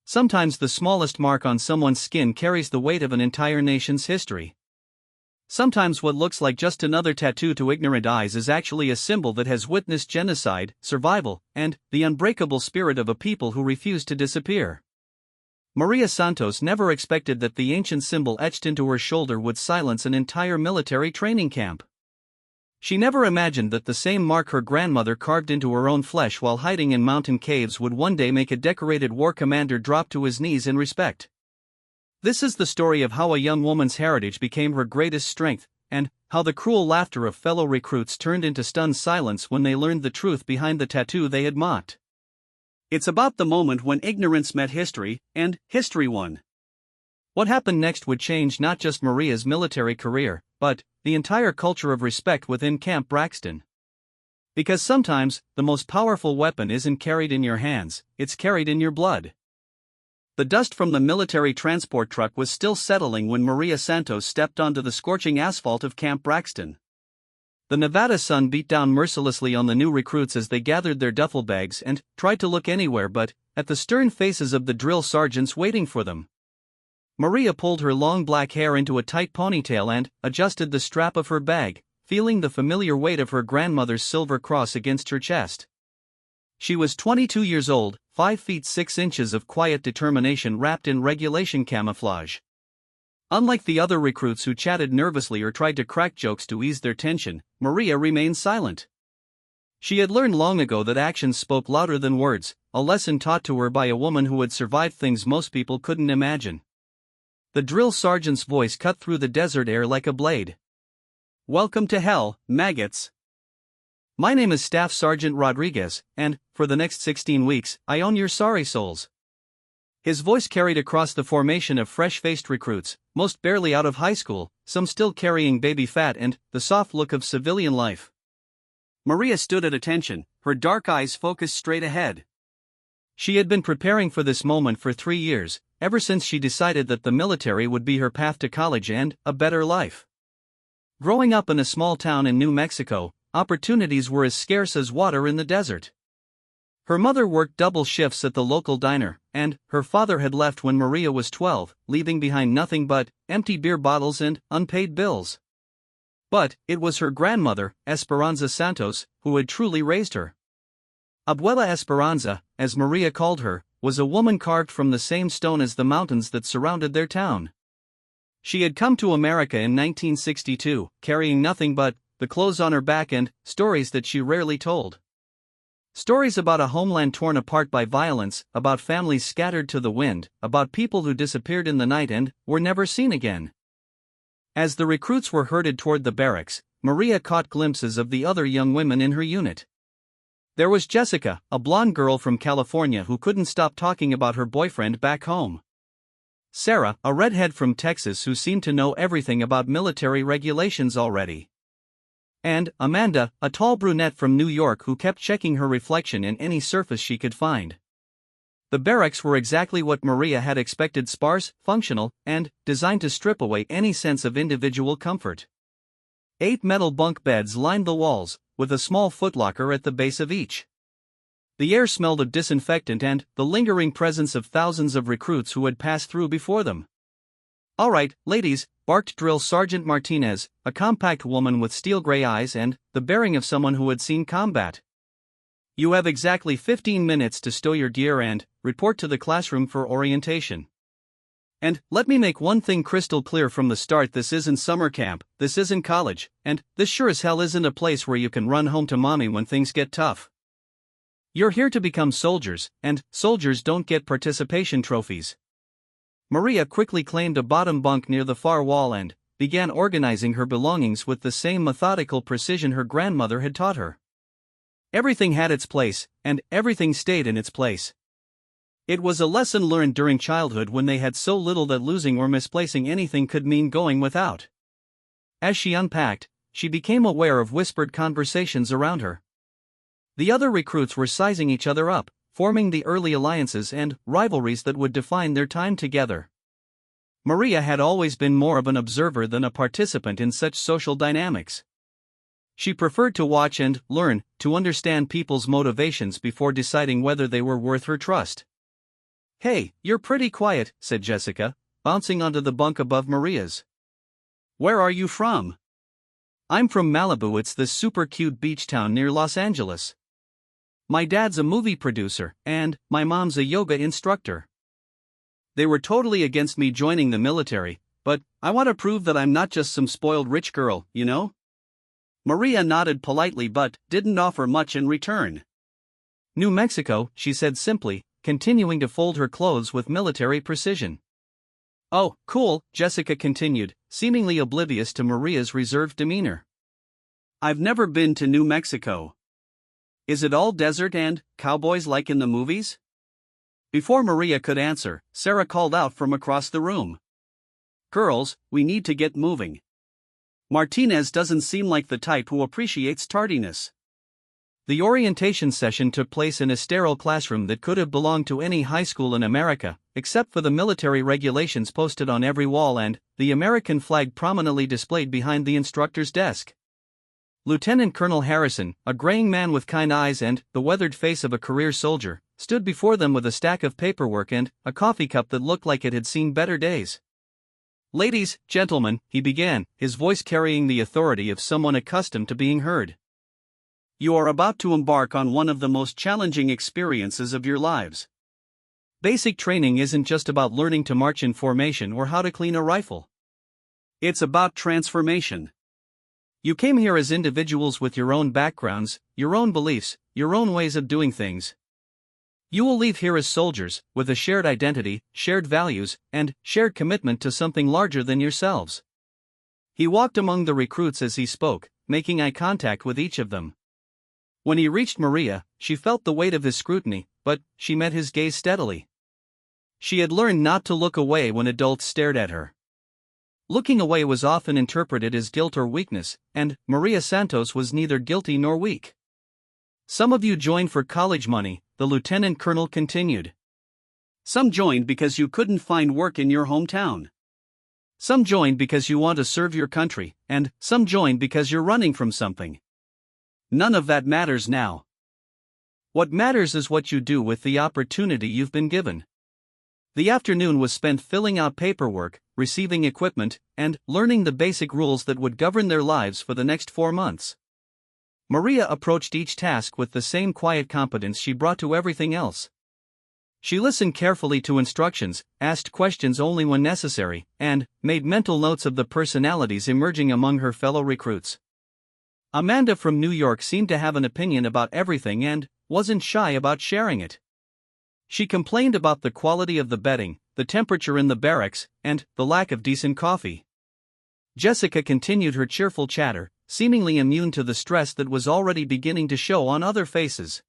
Sometimes the smallest mark on someone's skin carries the weight of an entire nation's history. Sometimes what looks like just another tattoo to ignorant eyes is actually a symbol that has witnessed genocide, survival, and the unbreakable spirit of a people who refuse to disappear. Maria Santos never expected that the ancient symbol etched into her shoulder would silence an entire military training camp. She never imagined that the same mark her grandmother carved into her own flesh while hiding in mountain caves would one day make a decorated war commander drop to his knees in respect. This is the story of how a young woman's heritage became her greatest strength, and how the cruel laughter of fellow recruits turned into stunned silence when they learned the truth behind the tattoo they had mocked. It's about the moment when ignorance met history, and history won. What happened next would change not just Maria's military career, but the entire culture of respect within Camp Braxton. Because sometimes, the most powerful weapon isn't carried in your hands, it's carried in your blood. The dust from the military transport truck was still settling when Maria Santos stepped onto the scorching asphalt of Camp Braxton. The Nevada sun beat down mercilessly on the new recruits as they gathered their duffel bags and tried to look anywhere but at the stern faces of the drill sergeants waiting for them. Maria pulled her long black hair into a tight ponytail and adjusted the strap of her bag, feeling the familiar weight of her grandmother's silver cross against her chest. She was 22 years old, 5 feet 6 inches of quiet determination wrapped in regulation camouflage. Unlike the other recruits who chatted nervously or tried to crack jokes to ease their tension, Maria remained silent. She had learned long ago that actions spoke louder than words, a lesson taught to her by a woman who had survived things most people couldn't imagine. The drill sergeant's voice cut through the desert air like a blade. "Welcome to hell, maggots. My name is Staff Sergeant Rodriguez, and, for the next 16 weeks, I own your sorry souls." His voice carried across the formation of fresh-faced recruits, most barely out of high school, some still carrying baby fat and the soft look of civilian life. Maria stood at attention, her dark eyes focused straight ahead. She had been preparing for this moment for 3 years, ever since she decided that the military would be her path to college and a better life. Growing up in a small town in New Mexico, opportunities were as scarce as water in the desert. Her mother worked double shifts at the local diner, and her father had left when Maria was 12, leaving behind nothing but empty beer bottles and unpaid bills. But it was her grandmother, Esperanza Santos, who had truly raised her. Abuela Esperanza, as Maria called her, was a woman carved from the same stone as the mountains that surrounded their town. She had come to America in 1962, carrying nothing but the clothes on her back and stories that she rarely told. Stories about a homeland torn apart by violence, about families scattered to the wind, about people who disappeared in the night and were never seen again. As the recruits were herded toward the barracks, Maria caught glimpses of the other young women in her unit. There was Jessica, a blonde girl from California who couldn't stop talking about her boyfriend back home. Sarah, a redhead from Texas who seemed to know everything about military regulations already. And Amanda, a tall brunette from New York who kept checking her reflection in any surface she could find. The barracks were exactly what Maria had expected: sparse, functional, and designed to strip away any sense of individual comfort. 8 metal bunk beds lined the walls, with a small footlocker at the base of each. The air smelled of disinfectant and the lingering presence of thousands of recruits who had passed through before them. "All right, ladies," barked Drill Sergeant Martinez, a compact woman with steel-gray eyes and the bearing of someone who had seen combat. "You have exactly 15 minutes to stow your gear and report to the classroom for orientation. And let me make one thing crystal clear from the start: this isn't summer camp, this isn't college, and this sure as hell isn't a place where you can run home to mommy when things get tough. You're here to become soldiers, and soldiers don't get participation trophies." Maria quickly claimed a bottom bunk near the far wall and began organizing her belongings with the same methodical precision her grandmother had taught her. Everything had its place, and everything stayed in its place. It was a lesson learned during childhood when they had so little that losing or misplacing anything could mean going without. As she unpacked, she became aware of whispered conversations around her. The other recruits were sizing each other up, forming the early alliances and rivalries that would define their time together. Maria had always been more of an observer than a participant in such social dynamics. She preferred to watch and learn, to understand people's motivations before deciding whether they were worth her trust. Hey, you're pretty quiet, said Jessica, bouncing onto the bunk above Maria's. Where are you from? I'm from Malibu. It's this super cute beach town near Los Angeles. My dad's a movie producer, and my mom's a yoga instructor. They were totally against me joining the military, but I want to prove that I'm not just some spoiled rich girl, you know? Maria nodded politely but didn't offer much in return. New Mexico, she said simply, continuing to fold her clothes with military precision. Oh, cool, Jessica continued, seemingly oblivious to Maria's reserved demeanor. I've never been to New Mexico. Is it all desert and cowboys like in the movies? Before Maria could answer, Sarah called out from across the room. Girls, we need to get moving. Martinez doesn't seem like the type who appreciates tardiness. The orientation session took place in a sterile classroom that could have belonged to any high school in America, except for the military regulations posted on every wall and the American flag prominently displayed behind the instructor's desk. Lieutenant Colonel Harrison, a graying man with kind eyes and the weathered face of a career soldier, stood before them with a stack of paperwork and a coffee cup that looked like it had seen better days. Ladies, gentlemen, he began, his voice carrying the authority of someone accustomed to being heard. You are about to embark on one of the most challenging experiences of your lives. Basic training isn't just about learning to march in formation or how to clean a rifle. It's about transformation. You came here as individuals with your own backgrounds, your own beliefs, your own ways of doing things. You will leave here as soldiers, with a shared identity, shared values, and shared commitment to something larger than yourselves. He walked among the recruits as he spoke, making eye contact with each of them. When he reached Maria, she felt the weight of his scrutiny, but she met his gaze steadily. She had learned not to look away when adults stared at her. Looking away was often interpreted as guilt or weakness, and Maria Santos was neither guilty nor weak. Some of you joined for college money, the lieutenant colonel continued. Some joined because you couldn't find work in your hometown. Some joined because you want to serve your country, and some joined because you're running from something. None of that matters now. What matters is what you do with the opportunity you've been given. The afternoon was spent filling out paperwork, receiving equipment, and learning the basic rules that would govern their lives for the next 4 months. Maria approached each task with the same quiet competence she brought to everything else. She listened carefully to instructions, asked questions only when necessary, and made mental notes of the personalities emerging among her fellow recruits. Amanda from New York seemed to have an opinion about everything and wasn't shy about sharing it. She complained about the quality of the bedding, the temperature in the barracks, and the lack of decent coffee. Jessica continued her cheerful chatter, seemingly immune to the stress that was already beginning to show on other faces.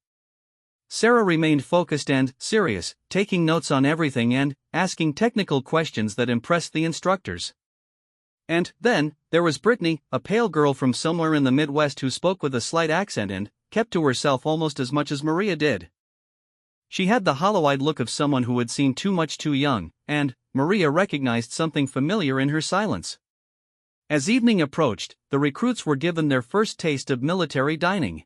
Sarah remained focused and serious, taking notes on everything and asking technical questions that impressed the instructors. And then, there was Brittany, a pale girl from somewhere in the Midwest who spoke with a slight accent and kept to herself almost as much as Maria did. She had the hollow-eyed look of someone who had seen too much too young, and Maria recognized something familiar in her silence. As evening approached, the recruits were given their first taste of military dining.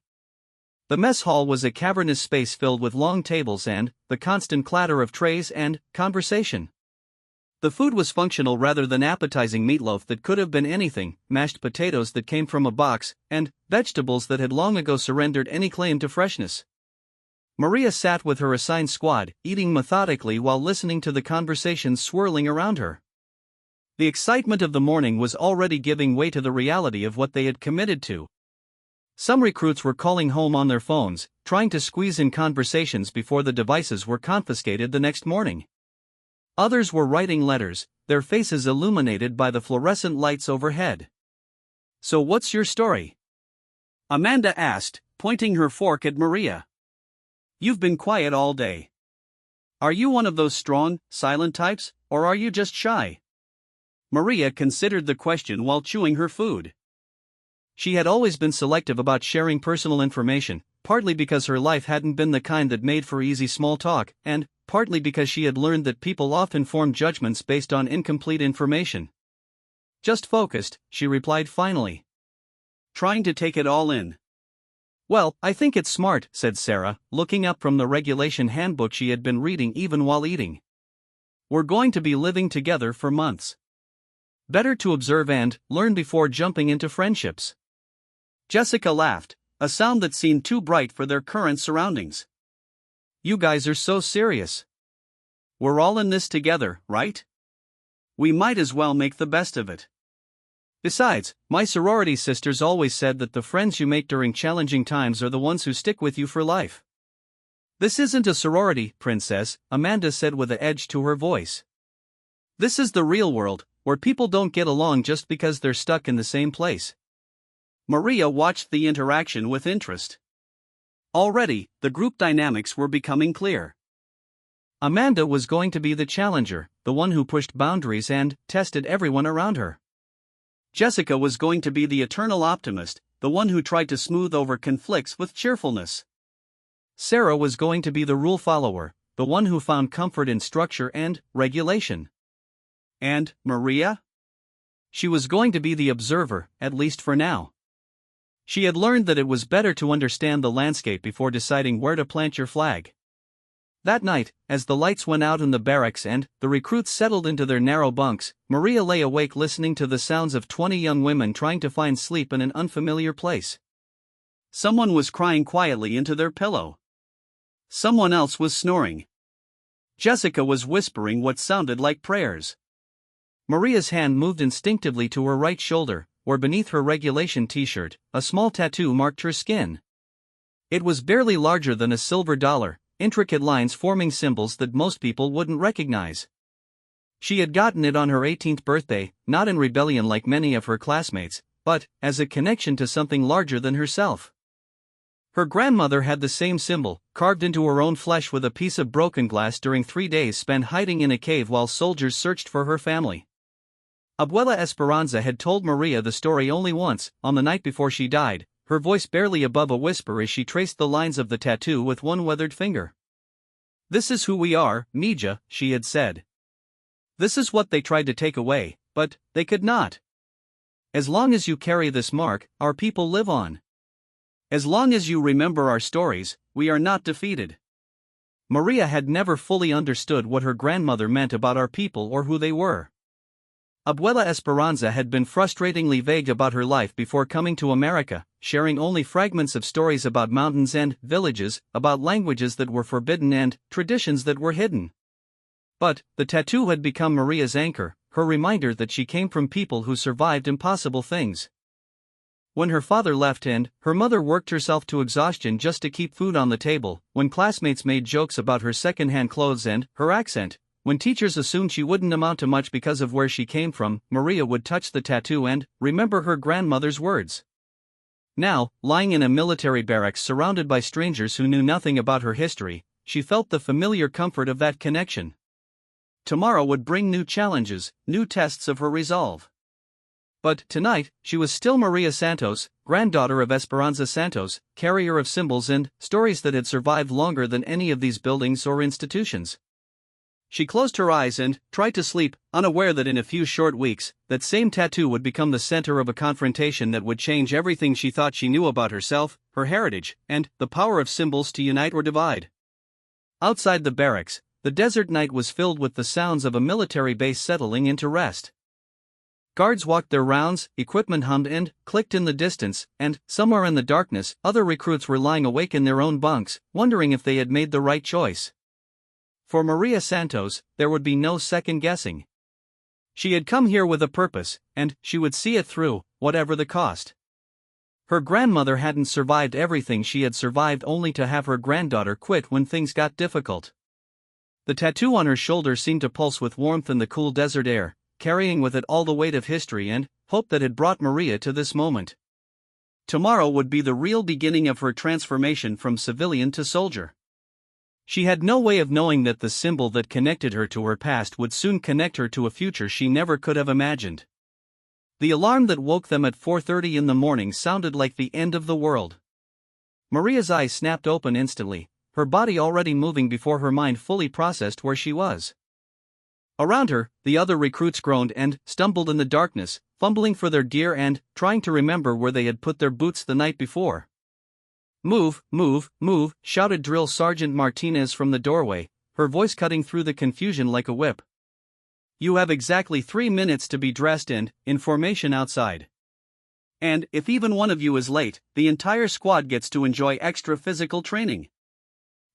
The mess hall was a cavernous space filled with long tables and the constant clatter of trays and conversation. The food was functional rather than appetizing: meatloaf that could have been anything, mashed potatoes that came from a box, and vegetables that had long ago surrendered any claim to freshness. Maria sat with her assigned squad, eating methodically while listening to the conversations swirling around her. The excitement of the morning was already giving way to the reality of what they had committed to. Some recruits were calling home on their phones, trying to squeeze in conversations before the devices were confiscated the next morning. Others were writing letters, their faces illuminated by the fluorescent lights overhead. So what's your story? Amanda asked, pointing her fork at Maria. You've been quiet all day. Are you one of those strong, silent types, or are you just shy? Maria considered the question while chewing her food. She had always been selective about sharing personal information, partly because her life hadn't been the kind that made for easy small talk, and partly because she had learned that people often form judgments based on incomplete information. Just focused, she replied finally. Trying to take it all in. Well, I think it's smart, said Sarah, looking up from the regulation handbook she had been reading even while eating. We're going to be living together for months. Better to observe and learn before jumping into friendships. Jessica laughed, a sound that seemed too bright for their current surroundings. You guys are so serious. We're all in this together, right? We might as well make the best of it. Besides, my sorority sisters always said that the friends you make during challenging times are the ones who stick with you for life. This isn't a sorority, princess, Amanda said with an edge to her voice. This is the real world, where people don't get along just because they're stuck in the same place. Maria watched the interaction with interest. Already, the group dynamics were becoming clear. Amanda was going to be the challenger, the one who pushed boundaries and tested everyone around her. Jessica was going to be the eternal optimist, the one who tried to smooth over conflicts with cheerfulness. Sarah was going to be the rule follower, the one who found comfort in structure and regulation. And Maria? She was going to be the observer, at least for now. She had learned that it was better to understand the landscape before deciding where to plant your flag. That night, as the lights went out in the barracks and the recruits settled into their narrow bunks, Maria lay awake listening to the sounds of 20 young women trying to find sleep in an unfamiliar place. Someone was crying quietly into their pillow. Someone else was snoring. Jessica was whispering what sounded like prayers. Maria's hand moved instinctively to her right shoulder, where beneath her regulation t-shirt, a small tattoo marked her skin. It was barely larger than a silver dollar, intricate lines forming symbols that most people wouldn't recognize. She had gotten it on her 18th birthday, not in rebellion like many of her classmates, but as a connection to something larger than herself. Her grandmother had the same symbol, carved into her own flesh with a piece of broken glass during 3 days spent hiding in a cave while soldiers searched for her family. Abuela Esperanza had told Maria the story only once, on the night before she died, her voice barely above a whisper as she traced the lines of the tattoo with one weathered finger. This is who we are, Mija, she had said. This is what they tried to take away, but they could not. As long as you carry this mark, our people live on. As long as you remember our stories, we are not defeated. Maria had never fully understood what her grandmother meant about our people or who they were. Abuela Esperanza had been frustratingly vague about her life before coming to America, sharing only fragments of stories about mountains and villages, about languages that were forbidden and traditions that were hidden. But the tattoo had become Maria's anchor, her reminder that she came from people who survived impossible things. When her father left and her mother worked herself to exhaustion just to keep food on the table, when classmates made jokes about her second-hand clothes and her accent, when teachers assumed she wouldn't amount to much because of where she came from, Maria would touch the tattoo and remember her grandmother's words. Now, lying in a military barracks surrounded by strangers who knew nothing about her history, she felt the familiar comfort of that connection. Tomorrow would bring new challenges, new tests of her resolve. But tonight, she was still Maria Santos, granddaughter of Esperanza Santos, carrier of symbols and stories that had survived longer than any of these buildings or institutions. She closed her eyes and tried to sleep, unaware that in a few short weeks, that same tattoo would become the center of a confrontation that would change everything she thought she knew about herself, her heritage, and the power of symbols to unite or divide. Outside the barracks, the desert night was filled with the sounds of a military base settling into rest. Guards walked their rounds, equipment hummed and clicked in the distance, and, somewhere in the darkness, other recruits were lying awake in their own bunks, wondering if they had made the right choice. For Maria Santos, there would be no second guessing. She had come here with a purpose, and she would see it through, whatever the cost. Her grandmother hadn't survived everything she had survived only to have her granddaughter quit when things got difficult. The tattoo on her shoulder seemed to pulse with warmth in the cool desert air, carrying with it all the weight of history and hope that had brought Maria to this moment. Tomorrow would be the real beginning of her transformation from civilian to soldier. She had no way of knowing that the symbol that connected her to her past would soon connect her to a future she never could have imagined. The alarm that woke them at 4:30 in the morning sounded like the end of the world. Maria's eyes snapped open instantly, her body already moving before her mind fully processed where she was. Around her, the other recruits groaned and stumbled in the darkness, fumbling for their gear and trying to remember where they had put their boots the night before. "Move, move, move," shouted Drill Sergeant Martinez from the doorway, her voice cutting through the confusion like a whip. "You have exactly 3 minutes to be dressed and in formation outside. And if even one of you is late, the entire squad gets to enjoy extra physical training."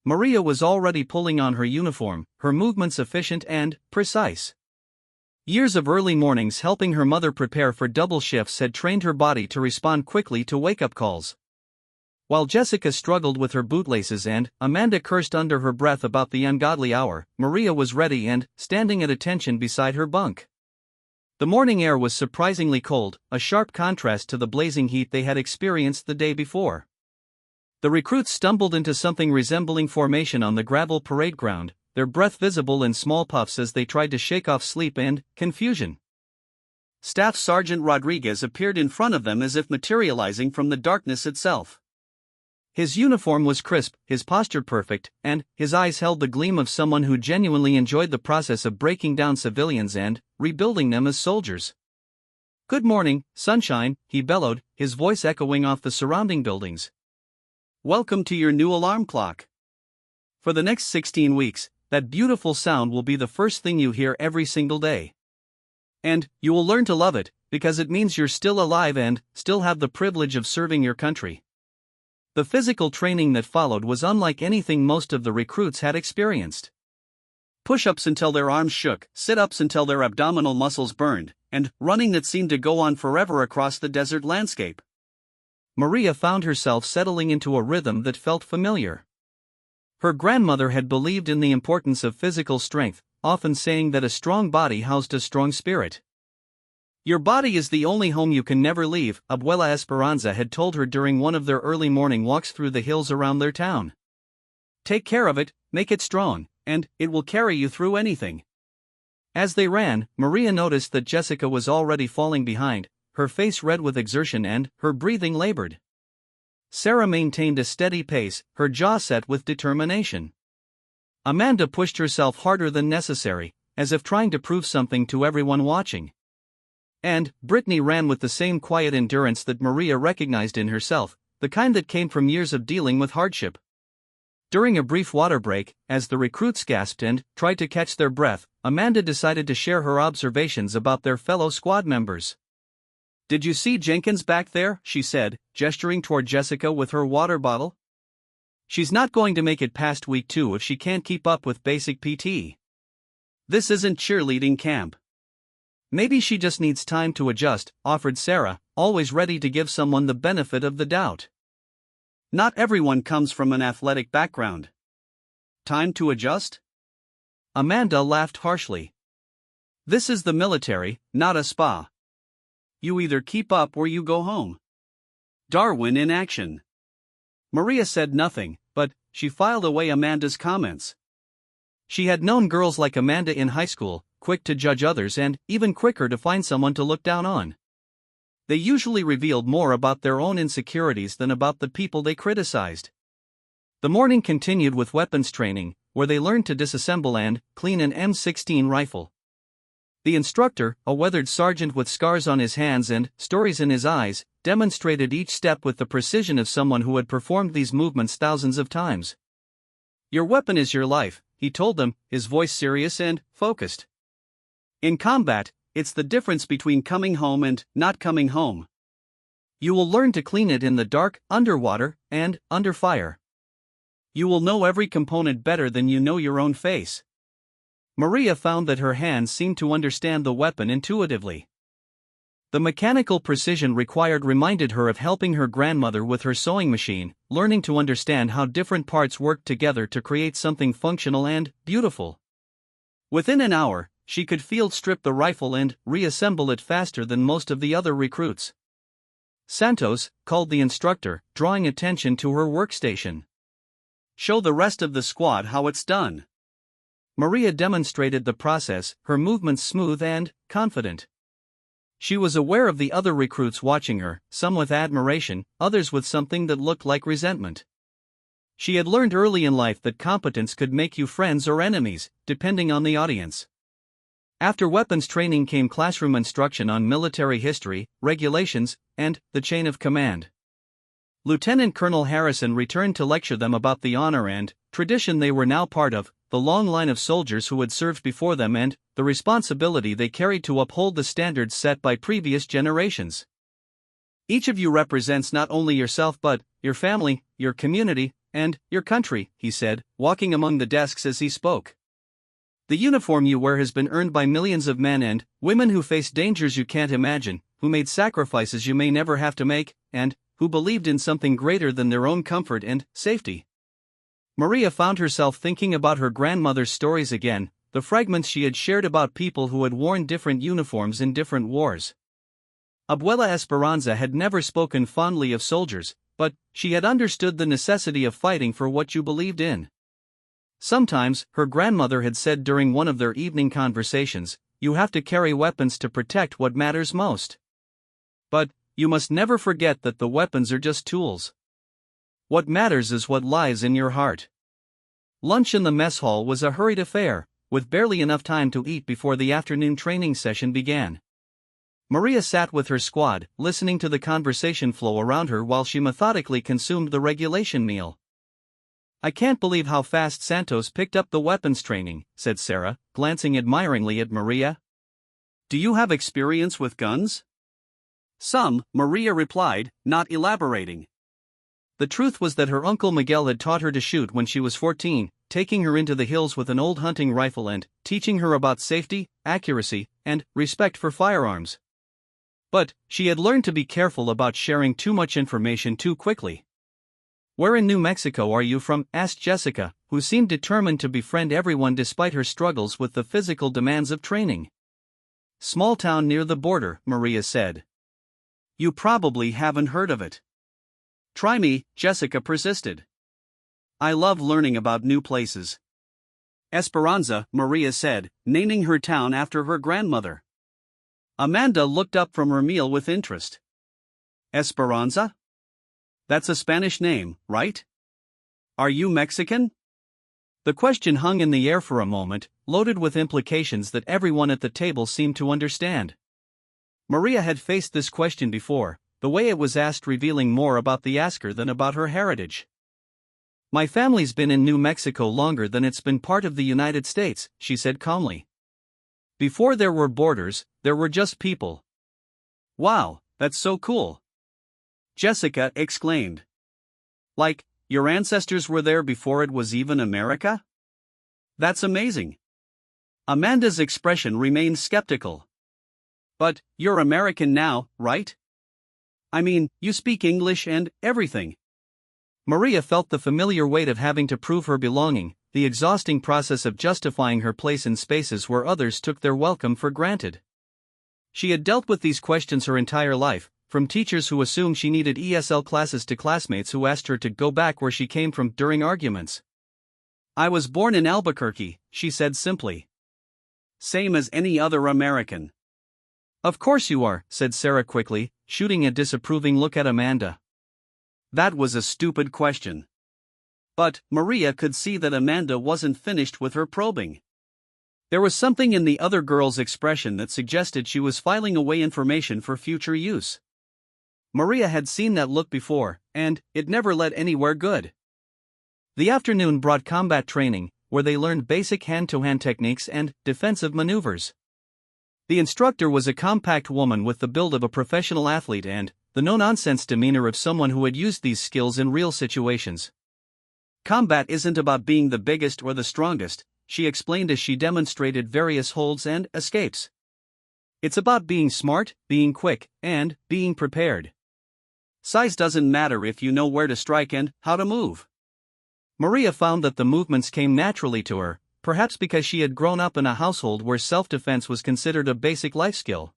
Maria was already pulling on her uniform, her movements efficient and precise. Years of early mornings helping her mother prepare for double shifts had trained her body to respond quickly to wake-up calls. While Jessica struggled with her bootlaces and Amanda cursed under her breath about the ungodly hour, Maria was ready and standing at attention beside her bunk. The morning air was surprisingly cold, a sharp contrast to the blazing heat they had experienced the day before. The recruits stumbled into something resembling formation on the gravel parade ground, their breath visible in small puffs as they tried to shake off sleep and confusion. Staff Sergeant Rodriguez appeared in front of them as if materializing from the darkness itself. His uniform was crisp, his posture perfect, and his eyes held the gleam of someone who genuinely enjoyed the process of breaking down civilians and rebuilding them as soldiers. "Good morning, sunshine," he bellowed, his voice echoing off the surrounding buildings. "Welcome to your new alarm clock. For the next 16 weeks, that beautiful sound will be the first thing you hear every single day. And you will learn to love it, because it means you're still alive and still have the privilege of serving your country." The physical training that followed was unlike anything most of the recruits had experienced. Push-ups until their arms shook, sit-ups until their abdominal muscles burned, and running that seemed to go on forever across the desert landscape. Maria found herself settling into a rhythm that felt familiar. Her grandmother had believed in the importance of physical strength, often saying that a strong body housed a strong spirit. "Your body is the only home you can never leave," Abuela Esperanza had told her during one of their early morning walks through the hills around their town. "Take care of it, make it strong, and it will carry you through anything." As they ran, Maria noticed that Jessica was already falling behind, her face red with exertion and her breathing labored. Sarah maintained a steady pace, her jaw set with determination. Amanda pushed herself harder than necessary, as if trying to prove something to everyone watching. And Brittany ran with the same quiet endurance that Maria recognized in herself, the kind that came from years of dealing with hardship. During a brief water break, as the recruits gasped and tried to catch their breath, Amanda decided to share her observations about their fellow squad members. "Did you see Jenkins back there?" she said, gesturing toward Jessica with her water bottle. "She's not going to make it past week 2 if she can't keep up with basic PT. This isn't cheerleading camp." "Maybe she just needs time to adjust," offered Sarah, always ready to give someone the benefit of the doubt. "Not everyone comes from an athletic background. Time to adjust?" Amanda laughed harshly. "This is the military, not a spa. You either keep up or you go home." Darwin in action. Maria said nothing, but she filed away Amanda's comments. She had known girls like Amanda in high school, quick to judge others and even quicker to find someone to look down on. They usually revealed more about their own insecurities than about the people they criticized. The morning continued with weapons training, where they learned to disassemble and clean an M16 rifle. The instructor, a weathered sergeant with scars on his hands and stories in his eyes, demonstrated each step with the precision of someone who had performed these movements thousands of times. "Your weapon is your life," he told them, his voice serious and focused. "In combat, it's the difference between coming home and not coming home. You will learn to clean it in the dark, underwater, and under fire. You will know every component better than you know your own face." Maria found that her hands seemed to understand the weapon intuitively. The mechanical precision required reminded her of helping her grandmother with her sewing machine, learning to understand how different parts worked together to create something functional and beautiful. Within an hour, she could field strip the rifle and reassemble it faster than most of the other recruits. "Santos," called the instructor, drawing attention to her workstation. "Show the rest of the squad how it's done." Maria demonstrated the process, her movements smooth and confident. She was aware of the other recruits watching her, some with admiration, others with something that looked like resentment. She had learned early in life that competence could make you friends or enemies, depending on the audience. After weapons training came classroom instruction on military history, regulations, and the chain of command. Lieutenant Colonel Harrison returned to lecture them about the honor and tradition they were now part of, the long line of soldiers who had served before them, and the responsibility they carried to uphold the standards set by previous generations. Each of you represents not only yourself but your family, your community, and your country, he said, walking among the desks as he spoke. The uniform you wear has been earned by millions of men and women who faced dangers you can't imagine, who made sacrifices you may never have to make, and who believed in something greater than their own comfort and safety. Maria found herself thinking about her grandmother's stories again, the fragments she had shared about people who had worn different uniforms in different wars. Abuela Esperanza had never spoken fondly of soldiers, but she had understood the necessity of fighting for what you believed in. Sometimes, her grandmother had said during one of their evening conversations, you have to carry weapons to protect what matters most. But you must never forget that the weapons are just tools. What matters is what lies in your heart. Lunch in the mess hall was a hurried affair, with barely enough time to eat before the afternoon training session began. Maria sat with her squad, listening to the conversation flow around her while she methodically consumed the regulation meal. I can't believe how fast Santos picked up the weapons training, said Sarah, glancing admiringly at Maria. Do you have experience with guns? Some, Maria replied, not elaborating. The truth was that her uncle Miguel had taught her to shoot when she was 14, taking her into the hills with an old hunting rifle and teaching her about safety, accuracy, and respect for firearms. But she had learned to be careful about sharing too much information too quickly. Where in New Mexico are you from? Asked Jessica, who seemed determined to befriend everyone despite her struggles with the physical demands of training. Small town near the border, Maria said. You probably haven't heard of it. Try me, Jessica persisted. I love learning about new places. Esperanza, Maria said, naming her town after her grandmother. Amanda looked up from her meal with interest. Esperanza? That's a Spanish name, right? Are you Mexican? The question hung in the air for a moment, loaded with implications that everyone at the table seemed to understand. Maria had faced this question before, the way it was asked revealing more about the asker than about her heritage. My family's been in New Mexico longer than it's been part of the United States, she said calmly. Before there were borders, there were just people. Wow, that's so cool. Jessica exclaimed. Like, your ancestors were there before it was even America? That's amazing. Amanda's expression remained skeptical. But, you're American now, right? I mean, you speak English and everything. Maria felt the familiar weight of having to prove her belonging, the exhausting process of justifying her place in spaces where others took their welcome for granted. She had dealt with these questions her entire life, from teachers who assumed she needed ESL classes to classmates who asked her to go back where she came from during arguments. I was born in Albuquerque, she said simply. Same as any other American. Of course you are, said Sarah quickly, shooting a disapproving look at Amanda. That was a stupid question. But Maria could see that Amanda wasn't finished with her probing. There was something in the other girl's expression that suggested she was filing away information for future use. Maria had seen that look before, and it never led anywhere good. The afternoon brought combat training, where they learned basic hand-to-hand techniques and defensive maneuvers. The instructor was a compact woman with the build of a professional athlete and the no-nonsense demeanor of someone who had used these skills in real situations. Combat isn't about being the biggest or the strongest, she explained as she demonstrated various holds and escapes. It's about being smart, being quick, and being prepared. Size doesn't matter if you know where to strike and how to move. Maria found that the movements came naturally to her, perhaps because she had grown up in a household where self-defense was considered a basic life skill.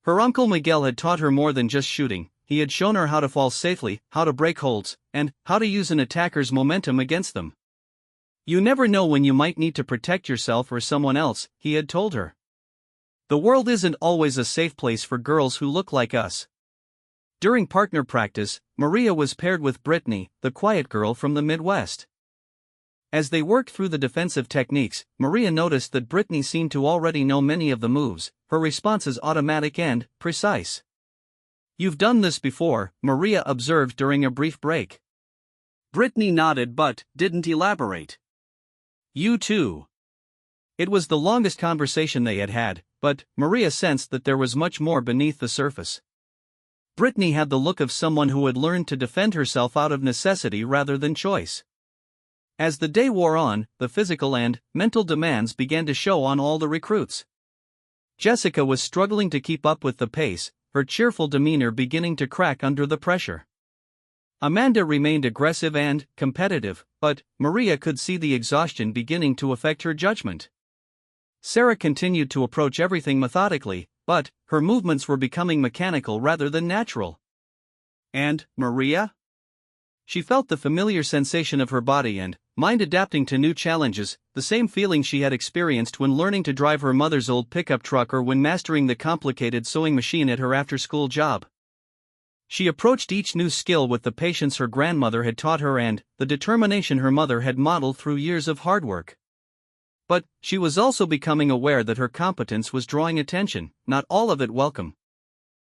Her uncle Miguel had taught her more than just shooting. He had shown her how to fall safely, how to break holds, and how to use an attacker's momentum against them. You never know when you might need to protect yourself or someone else, he had told her. The world isn't always a safe place for girls who look like us. During partner practice, Maria was paired with Brittany, the quiet girl from the Midwest. As they worked through the defensive techniques, Maria noticed that Brittany seemed to already know many of the moves, her responses automatic and precise. You've done this before, Maria observed during a brief break. Brittany nodded but didn't elaborate. You too. It was the longest conversation they had had, but Maria sensed that there was much more beneath the surface. Brittany had the look of someone who had learned to defend herself out of necessity rather than choice. As the day wore on, the physical and mental demands began to show on all the recruits. Jessica was struggling to keep up with the pace, her cheerful demeanor beginning to crack under the pressure. Amanda remained aggressive and competitive, but Maria could see the exhaustion beginning to affect her judgment. Sarah continued to approach everything methodically, but her movements were becoming mechanical rather than natural. And Maria? She felt the familiar sensation of her body and mind adapting to new challenges, the same feeling she had experienced when learning to drive her mother's old pickup truck or when mastering the complicated sewing machine at her after-school job. She approached each new skill with the patience her grandmother had taught her and the determination her mother had modeled through years of hard work. But she was also becoming aware that her competence was drawing attention, not all of it welcome.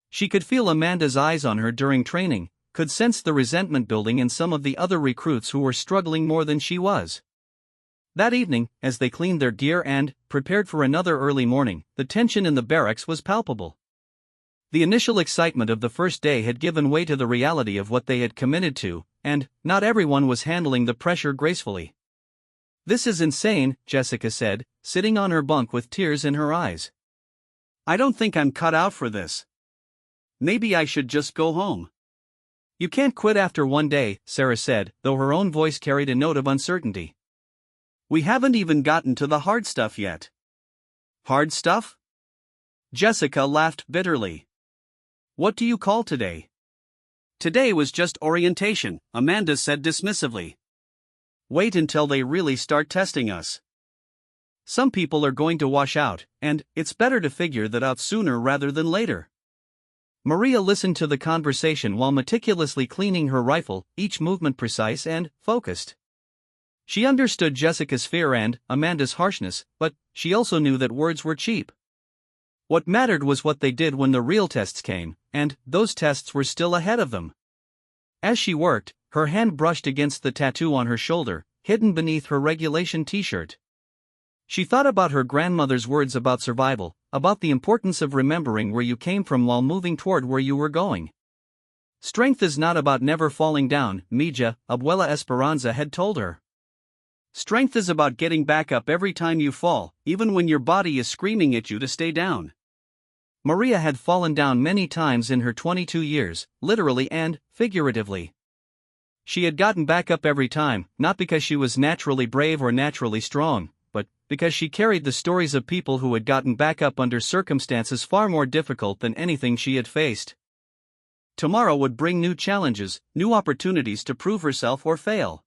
She could feel Amanda's eyes on her during training, could sense the resentment building in some of the other recruits who were struggling more than she was. That evening, as they cleaned their gear and prepared for another early morning, the tension in the barracks was palpable. The initial excitement of the first day had given way to the reality of what they had committed to, and not everyone was handling the pressure gracefully. "This is insane," Jessica said, sitting on her bunk with tears in her eyes. "I don't think I'm cut out for this. Maybe I should just go home." "You can't quit after one day," Sarah said, though her own voice carried a note of uncertainty. "We haven't even gotten to the hard stuff yet." "Hard stuff?" Jessica laughed bitterly. "What do you call today?" "Today was just orientation," Amanda said dismissively. "Wait until they really start testing us. Some people are going to wash out, and it's better to figure that out sooner rather than later." Maria listened to the conversation while meticulously cleaning her rifle, each movement precise and focused. She understood Jessica's fear and Amanda's harshness, but she also knew that words were cheap. What mattered was what they did when the real tests came, and those tests were still ahead of them. As she worked, her hand brushed against the tattoo on her shoulder, hidden beneath her regulation t-shirt. She thought about her grandmother's words about survival, about the importance of remembering where you came from while moving toward where you were going. Strength is not about never falling down, Mija, Abuela Esperanza had told her. Strength is about getting back up every time you fall, even when your body is screaming at you to stay down. Maria had fallen down many times in her 22 years, literally and figuratively. She had gotten back up every time, not because she was naturally brave or naturally strong, but because she carried the stories of people who had gotten back up under circumstances far more difficult than anything she had faced. Tomorrow would bring new challenges, new opportunities to prove herself or fail.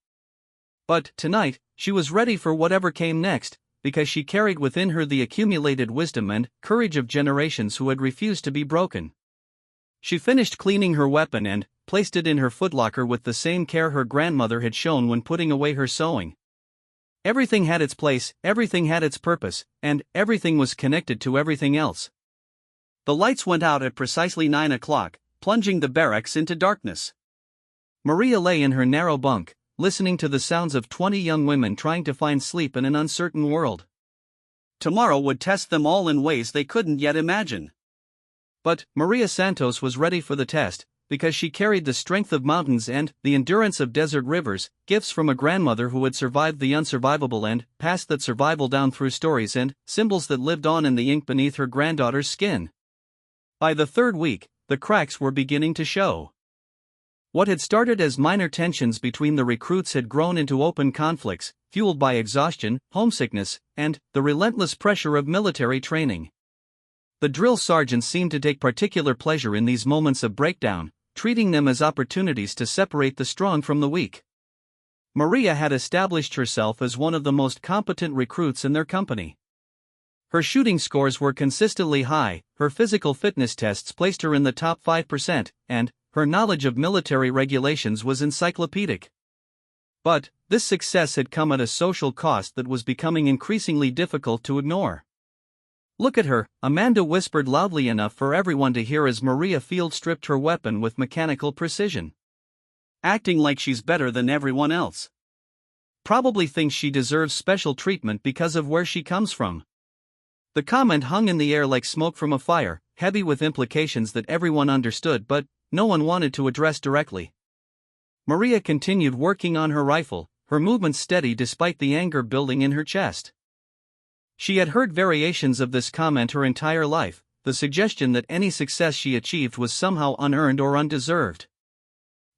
But tonight, she was ready for whatever came next, because she carried within her the accumulated wisdom and courage of generations who had refused to be broken. She finished cleaning her weapon and placed it in her footlocker with the same care her grandmother had shown when putting away her sewing. Everything had its place, everything had its purpose, and everything was connected to everything else. The lights went out at precisely 9 o'clock, plunging the barracks into darkness. Maria lay in her narrow bunk, listening to the sounds of 20 young women trying to find sleep in an uncertain world. Tomorrow would test them all in ways they couldn't yet imagine. But Maria Santos was ready for the test, because she carried the strength of mountains and the endurance of desert rivers, gifts from a grandmother who had survived the unsurvivable and passed that survival down through stories and symbols that lived on in the ink beneath her granddaughter's skin. By the third week, the cracks were beginning to show. What had started as minor tensions between the recruits had grown into open conflicts, fueled by exhaustion, homesickness, and the relentless pressure of military training. The drill sergeants seemed to take particular pleasure in these moments of breakdown, treating them as opportunities to separate the strong from the weak. Maria had established herself as one of the most competent recruits in their company. Her shooting scores were consistently high, her physical fitness tests placed her in the top 5%, and her knowledge of military regulations was encyclopedic. But this success had come at a social cost that was becoming increasingly difficult to ignore. Look at her, Amanda whispered loudly enough for everyone to hear as Maria field stripped her weapon with mechanical precision. Acting like she's better than everyone else. Probably thinks she deserves special treatment because of where she comes from. The comment hung in the air like smoke from a fire, heavy with implications that everyone understood but no one wanted to address directly. Maria continued working on her rifle, her movements steady despite the anger building in her chest. She had heard variations of this comment her entire life, the suggestion that any success she achieved was somehow unearned or undeserved.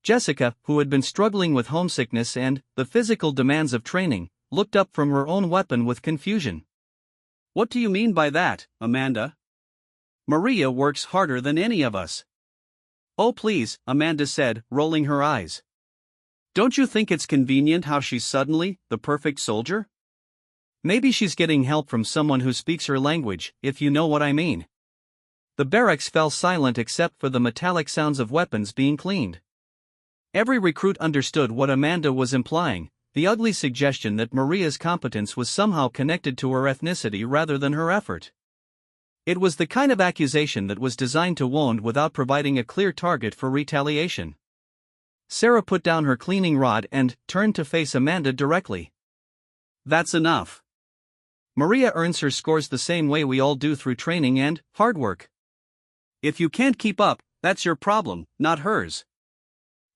Jessica, who had been struggling with homesickness and the physical demands of training, looked up from her own weapon with confusion. What do you mean by that, Amanda? Maria works harder than any of us. Oh please, Amanda said, rolling her eyes. Don't you think it's convenient how she's suddenly the perfect soldier? Maybe she's getting help from someone who speaks her language, if you know what I mean. The barracks fell silent except for the metallic sounds of weapons being cleaned. Every recruit understood what Amanda was implying, the ugly suggestion that Maria's competence was somehow connected to her ethnicity rather than her effort. It was the kind of accusation that was designed to wound without providing a clear target for retaliation. Sarah put down her cleaning rod and turned to face Amanda directly. That's enough. Maria earns her scores the same way we all do through training and hard work. If you can't keep up, that's your problem, not hers.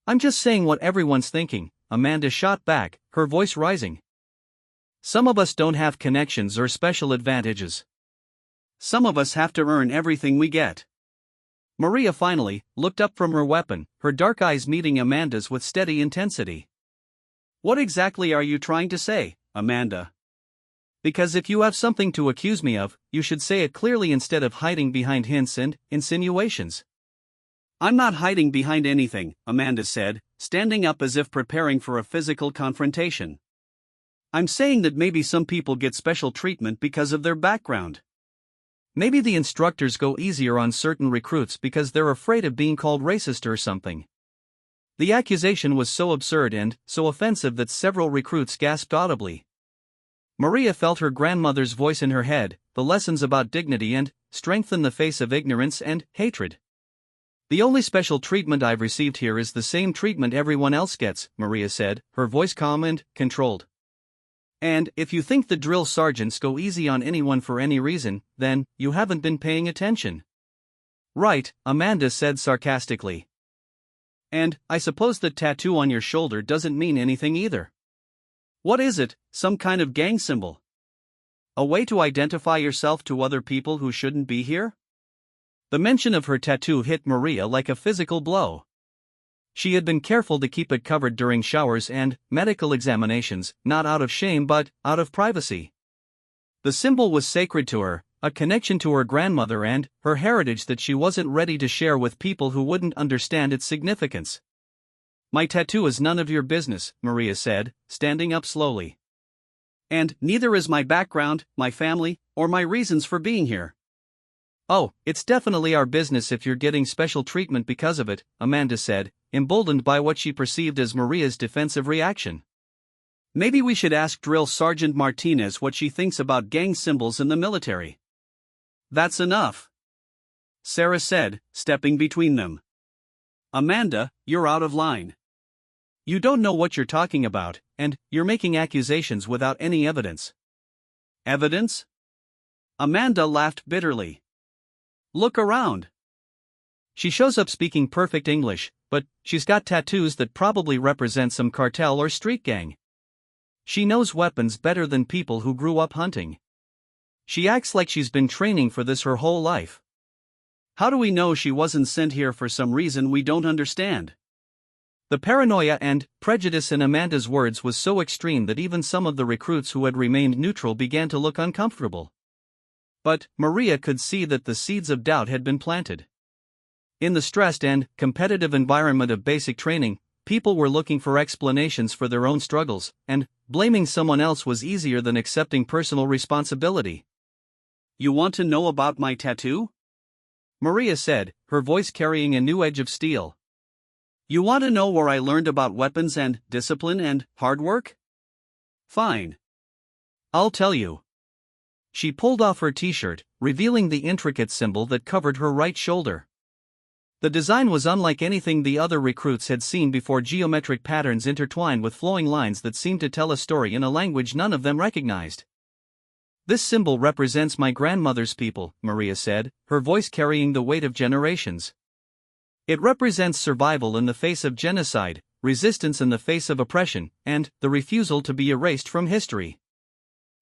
I'm just saying what everyone's thinking, Amanda shot back, her voice rising. Some of us don't have connections or special advantages. Some of us have to earn everything we get. Maria finally looked up from her weapon, her dark eyes meeting Amanda's with steady intensity. What exactly are you trying to say, Amanda? Because if you have something to accuse me of, you should say it clearly instead of hiding behind hints and insinuations. I'm not hiding behind anything, Amanda said, standing up as if preparing for a physical confrontation. I'm saying that maybe some people get special treatment because of their background. Maybe the instructors go easier on certain recruits because they're afraid of being called racist or something. The accusation was so absurd and so offensive that several recruits gasped audibly. Maria felt her grandmother's voice in her head, the lessons about dignity and strength in the face of ignorance and hatred. The only special treatment I've received here is the same treatment everyone else gets, Maria said, her voice calm and controlled. And if you think the drill sergeants go easy on anyone for any reason, then you haven't been paying attention. Right, Amanda said sarcastically. And I suppose the tattoo on your shoulder doesn't mean anything either. What is it, some kind of gang symbol? A way to identify yourself to other people who shouldn't be here? The mention of her tattoo hit Maria like a physical blow. She had been careful to keep it covered during showers and medical examinations, not out of shame but out of privacy. The symbol was sacred to her, a connection to her grandmother and her heritage that she wasn't ready to share with people who wouldn't understand its significance. My tattoo is none of your business, Maria said, standing up slowly. And neither is my background, my family, or my reasons for being here. Oh, it's definitely our business if you're getting special treatment because of it, Amanda said, emboldened by what she perceived as Maria's defensive reaction. Maybe we should ask Drill Sergeant Martinez what she thinks about gang symbols in the military. That's enough, Sarah said, stepping between them. Amanda, you're out of line. You don't know what you're talking about, and you're making accusations without any evidence. Evidence? Amanda laughed bitterly. Look around. She shows up speaking perfect English, but she's got tattoos that probably represent some cartel or street gang. She knows weapons better than people who grew up hunting. She acts like she's been training for this her whole life. How do we know she wasn't sent here for some reason we don't understand? The paranoia and prejudice in Amanda's words was so extreme that even some of the recruits who had remained neutral began to look uncomfortable. But Maria could see that the seeds of doubt had been planted. In the stressed and competitive environment of basic training, people were looking for explanations for their own struggles, and blaming someone else was easier than accepting personal responsibility. You want to know about my tattoo? Maria said, her voice carrying a new edge of steel. You want to know where I learned about weapons and discipline and hard work? Fine. I'll tell you. She pulled off her t-shirt, revealing the intricate symbol that covered her right shoulder. The design was unlike anything the other recruits had seen before, geometric patterns intertwined with flowing lines that seemed to tell a story in a language none of them recognized. "This symbol represents my grandmother's people," Maria said, her voice carrying the weight of generations. "It represents survival in the face of genocide, resistance in the face of oppression, and the refusal to be erased from history.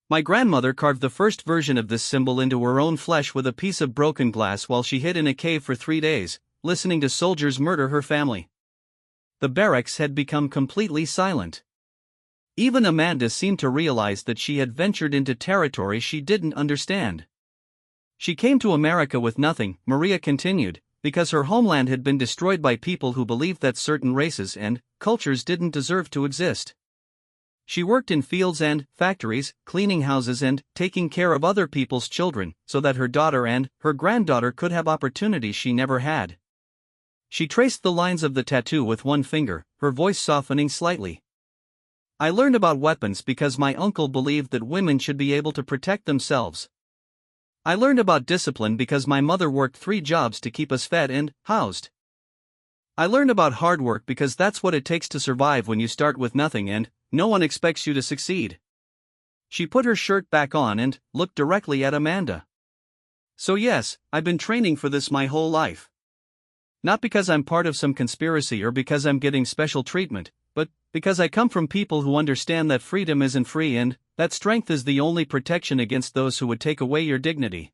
My grandmother carved the first version of this symbol into her own flesh with a piece of broken glass while she hid in a cave for 3 days, listening to soldiers murder her family." The barracks had become completely silent. Even Amanda seemed to realize that she had ventured into territory she didn't understand. "She came to America with nothing," Maria continued, "because her homeland had been destroyed by people who believed that certain races and cultures didn't deserve to exist. She worked in fields and factories, cleaning houses and taking care of other people's children, so that her daughter and her granddaughter could have opportunities she never had." She traced the lines of the tattoo with one finger, her voice softening slightly. "I learned about weapons because my uncle believed that women should be able to protect themselves. I learned about discipline because my mother worked 3 jobs to keep us fed and housed. I learned about hard work because that's what it takes to survive when you start with nothing and no one expects you to succeed." She put her shirt back on and looked directly at Amanda. "So yes, I've been training for this my whole life. Not because I'm part of some conspiracy or because I'm getting special treatment, but because I come from people who understand that freedom isn't free and that strength is the only protection against those who would take away your dignity."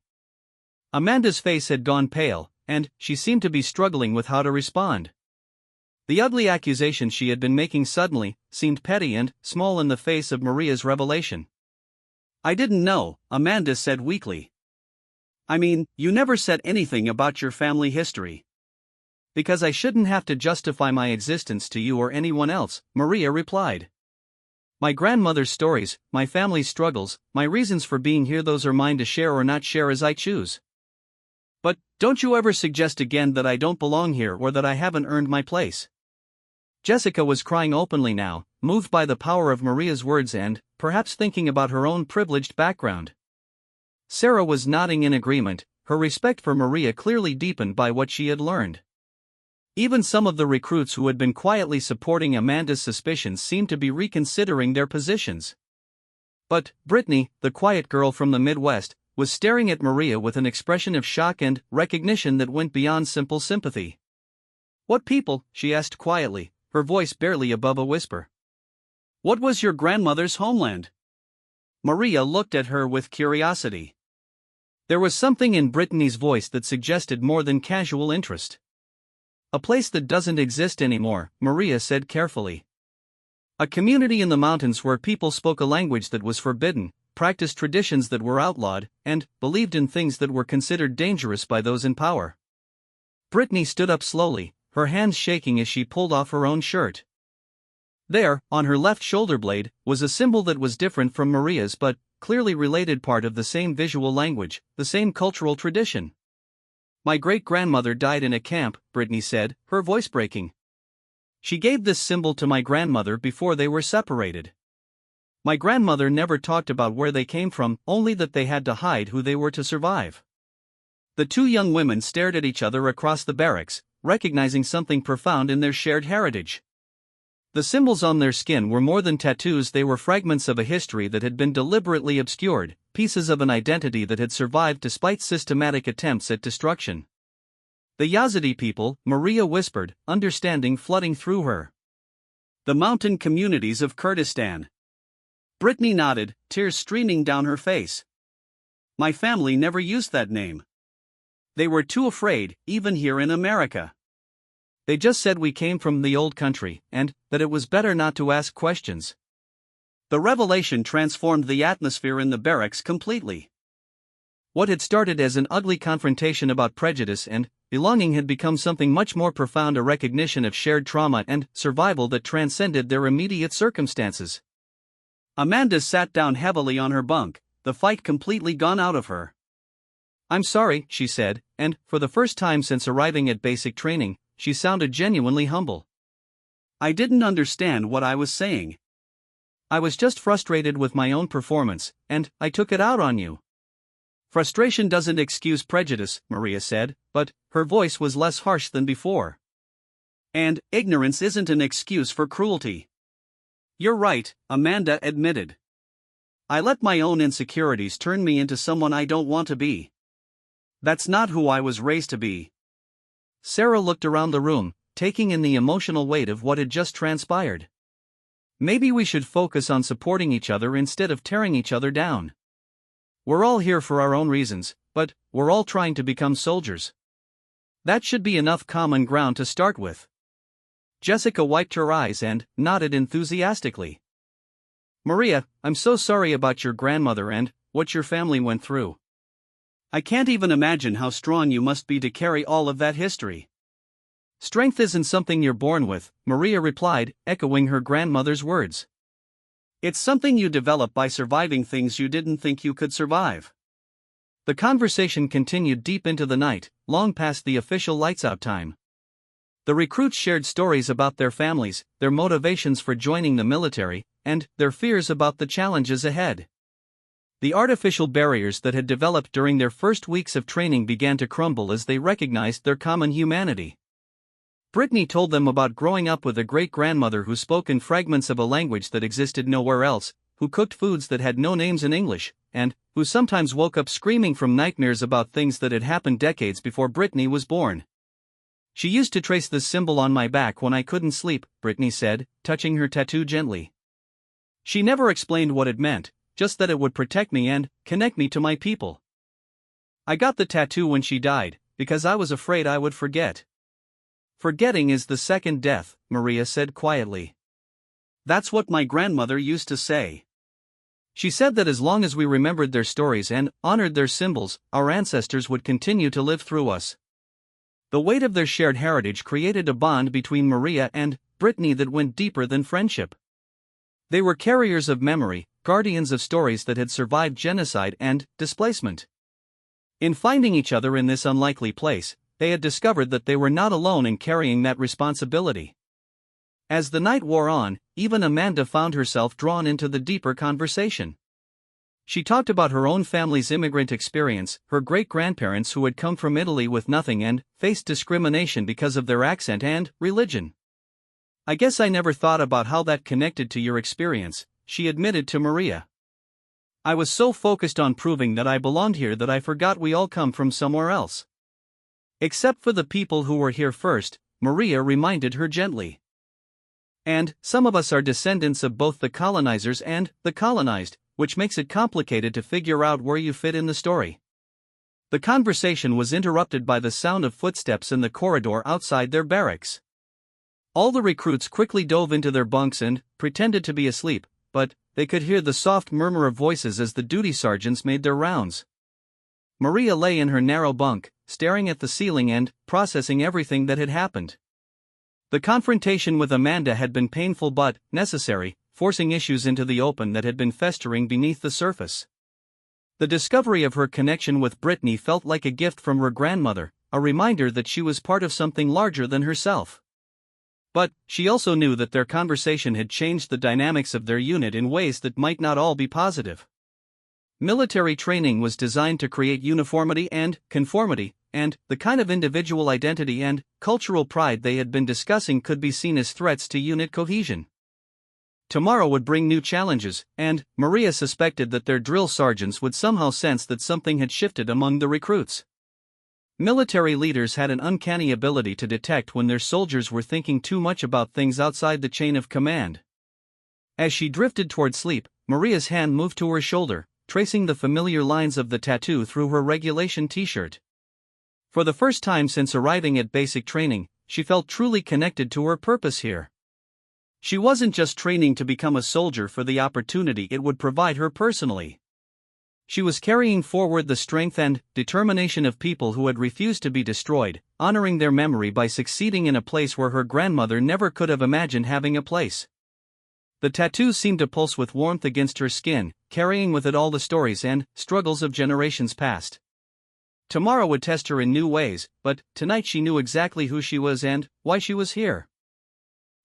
Amanda's face had gone pale, and she seemed to be struggling with how to respond. The ugly accusation she had been making suddenly seemed petty and small in the face of Maria's revelation. "I didn't know," Amanda said weakly. "I mean, you never said anything about your family history." "Because I shouldn't have to justify my existence to you or anyone else," Maria replied. "My grandmother's stories, my family's struggles, my reasons for being here, those are mine to share or not share as I choose. But don't you ever suggest again that I don't belong here or that I haven't earned my place." Jessica was crying openly now, moved by the power of Maria's words and perhaps thinking about her own privileged background. Sarah was nodding in agreement, her respect for Maria clearly deepened by what she had learned. Even some of the recruits who had been quietly supporting Amanda's suspicions seemed to be reconsidering their positions. But Brittany, the quiet girl from the Midwest, was staring at Maria with an expression of shock and recognition that went beyond simple sympathy. "What people?" she asked quietly, her voice barely above a whisper. "What was your grandmother's homeland?" Maria looked at her with curiosity. There was something in Brittany's voice that suggested more than casual interest. "A place that doesn't exist anymore," Maria said carefully. "A community in the mountains where people spoke a language that was forbidden, practiced traditions that were outlawed, and believed in things that were considered dangerous by those in power." Brittany stood up slowly, her hands shaking as she pulled off her own shirt. There, on her left shoulder blade, was a symbol that was different from Maria's but clearly related, part of the same visual language, the same cultural tradition. "My great-grandmother died in a camp," Brittany said, her voice breaking. "She gave this symbol to my grandmother before they were separated. My grandmother never talked about where they came from, only that they had to hide who they were to survive." The 2 young women stared at each other across the barracks, recognizing something profound in their shared heritage. The symbols on their skin were more than tattoos, they were fragments of a history that had been deliberately obscured, pieces of an identity that had survived despite systematic attempts at destruction. "The Yazidi people," Maria whispered, understanding flooding through her. "The mountain communities of Kurdistan." Brittany nodded, tears streaming down her face. "My family never used that name. They were too afraid, even here in America. They just said we came from the old country, and that it was better not to ask questions." The revelation transformed the atmosphere in the barracks completely. What had started as an ugly confrontation about prejudice and belonging had become something much more profound, a recognition of shared trauma and survival that transcended their immediate circumstances. Amanda sat down heavily on her bunk, the fight completely gone out of her. "I'm sorry," she said, and, for the first time since arriving at basic training, she sounded genuinely humble. "I didn't understand what I was saying. I was just frustrated with my own performance, and I took it out on you." Frustration doesn't excuse prejudice, Maria said, but her voice was less harsh than before. And ignorance isn't an excuse for cruelty. You're right, Amanda admitted. I let my own insecurities turn me into someone I don't want to be. That's not who I was raised to be. Sarah looked around the room, taking in the emotional weight of what had just transpired. Maybe we should focus on supporting each other instead of tearing each other down. We're all here for our own reasons, but we're all trying to become soldiers. That should be enough common ground to start with. Jessica wiped her eyes and nodded enthusiastically. Maria, I'm so sorry about your grandmother and what your family went through. I can't even imagine how strong you must be to carry all of that history. Strength isn't something you're born with, Maria replied, echoing her grandmother's words. It's something you develop by surviving things you didn't think you could survive. The conversation continued deep into the night, long past the official lights-out time. The recruits shared stories about their families, their motivations for joining the military, and their fears about the challenges ahead. The artificial barriers that had developed during their first weeks of training began to crumble as they recognized their common humanity. Brittany told them about growing up with a great-grandmother who spoke in fragments of a language that existed nowhere else, who cooked foods that had no names in English, and who sometimes woke up screaming from nightmares about things that had happened decades before Brittany was born. She used to trace this symbol on my back when I couldn't sleep, Brittany said, touching her tattoo gently. She never explained what it meant, just that it would protect me and connect me to my people. I got the tattoo when she died, because I was afraid I would forget. Forgetting is the second death, Maria said quietly. That's what my grandmother used to say. She said that as long as we remembered their stories and honored their symbols, our ancestors would continue to live through us. The weight of their shared heritage created a bond between Maria and Brittany that went deeper than friendship. They were carriers of memory, guardians of stories that had survived genocide and displacement. In finding each other in this unlikely place, they had discovered that they were not alone in carrying that responsibility. As the night wore on, even Amanda found herself drawn into the deeper conversation. She talked about her own family's immigrant experience, her great-grandparents who had come from Italy with nothing and faced discrimination because of their accent and religion. I guess I never thought about how that connected to your experience, she admitted to Maria. I was so focused on proving that I belonged here that I forgot we all come from somewhere else. Except for the people who were here first, Maria reminded her gently. And some of us are descendants of both the colonizers and the colonized, which makes it complicated to figure out where you fit in the story. The conversation was interrupted by the sound of footsteps in the corridor outside their barracks. All the recruits quickly dove into their bunks and pretended to be asleep, but they could hear the soft murmur of voices as the duty sergeants made their rounds. Maria lay in her narrow bunk, staring at the ceiling and processing everything that had happened. The confrontation with Amanda had been painful but necessary, forcing issues into the open that had been festering beneath the surface. The discovery of her connection with Brittany felt like a gift from her grandmother, a reminder that she was part of something larger than herself. But she also knew that their conversation had changed the dynamics of their unit in ways that might not all be positive. Military training was designed to create uniformity and conformity, and the kind of individual identity and cultural pride they had been discussing could be seen as threats to unit cohesion. Tomorrow would bring new challenges, and Maria suspected that their drill sergeants would somehow sense that something had shifted among the recruits. Military leaders had an uncanny ability to detect when their soldiers were thinking too much about things outside the chain of command. As she drifted toward sleep, Maria's hand moved to her shoulder, tracing the familiar lines of the tattoo through her regulation t-shirt. For the first time since arriving at basic training, she felt truly connected to her purpose here. She wasn't just training to become a soldier for the opportunity it would provide her personally. She was carrying forward the strength and determination of people who had refused to be destroyed, honoring their memory by succeeding in a place where her grandmother never could have imagined having a place. The tattoo seemed to pulse with warmth against her skin, carrying with it all the stories and struggles of generations past. Tomorrow would test her in new ways, but tonight she knew exactly who she was and why she was here.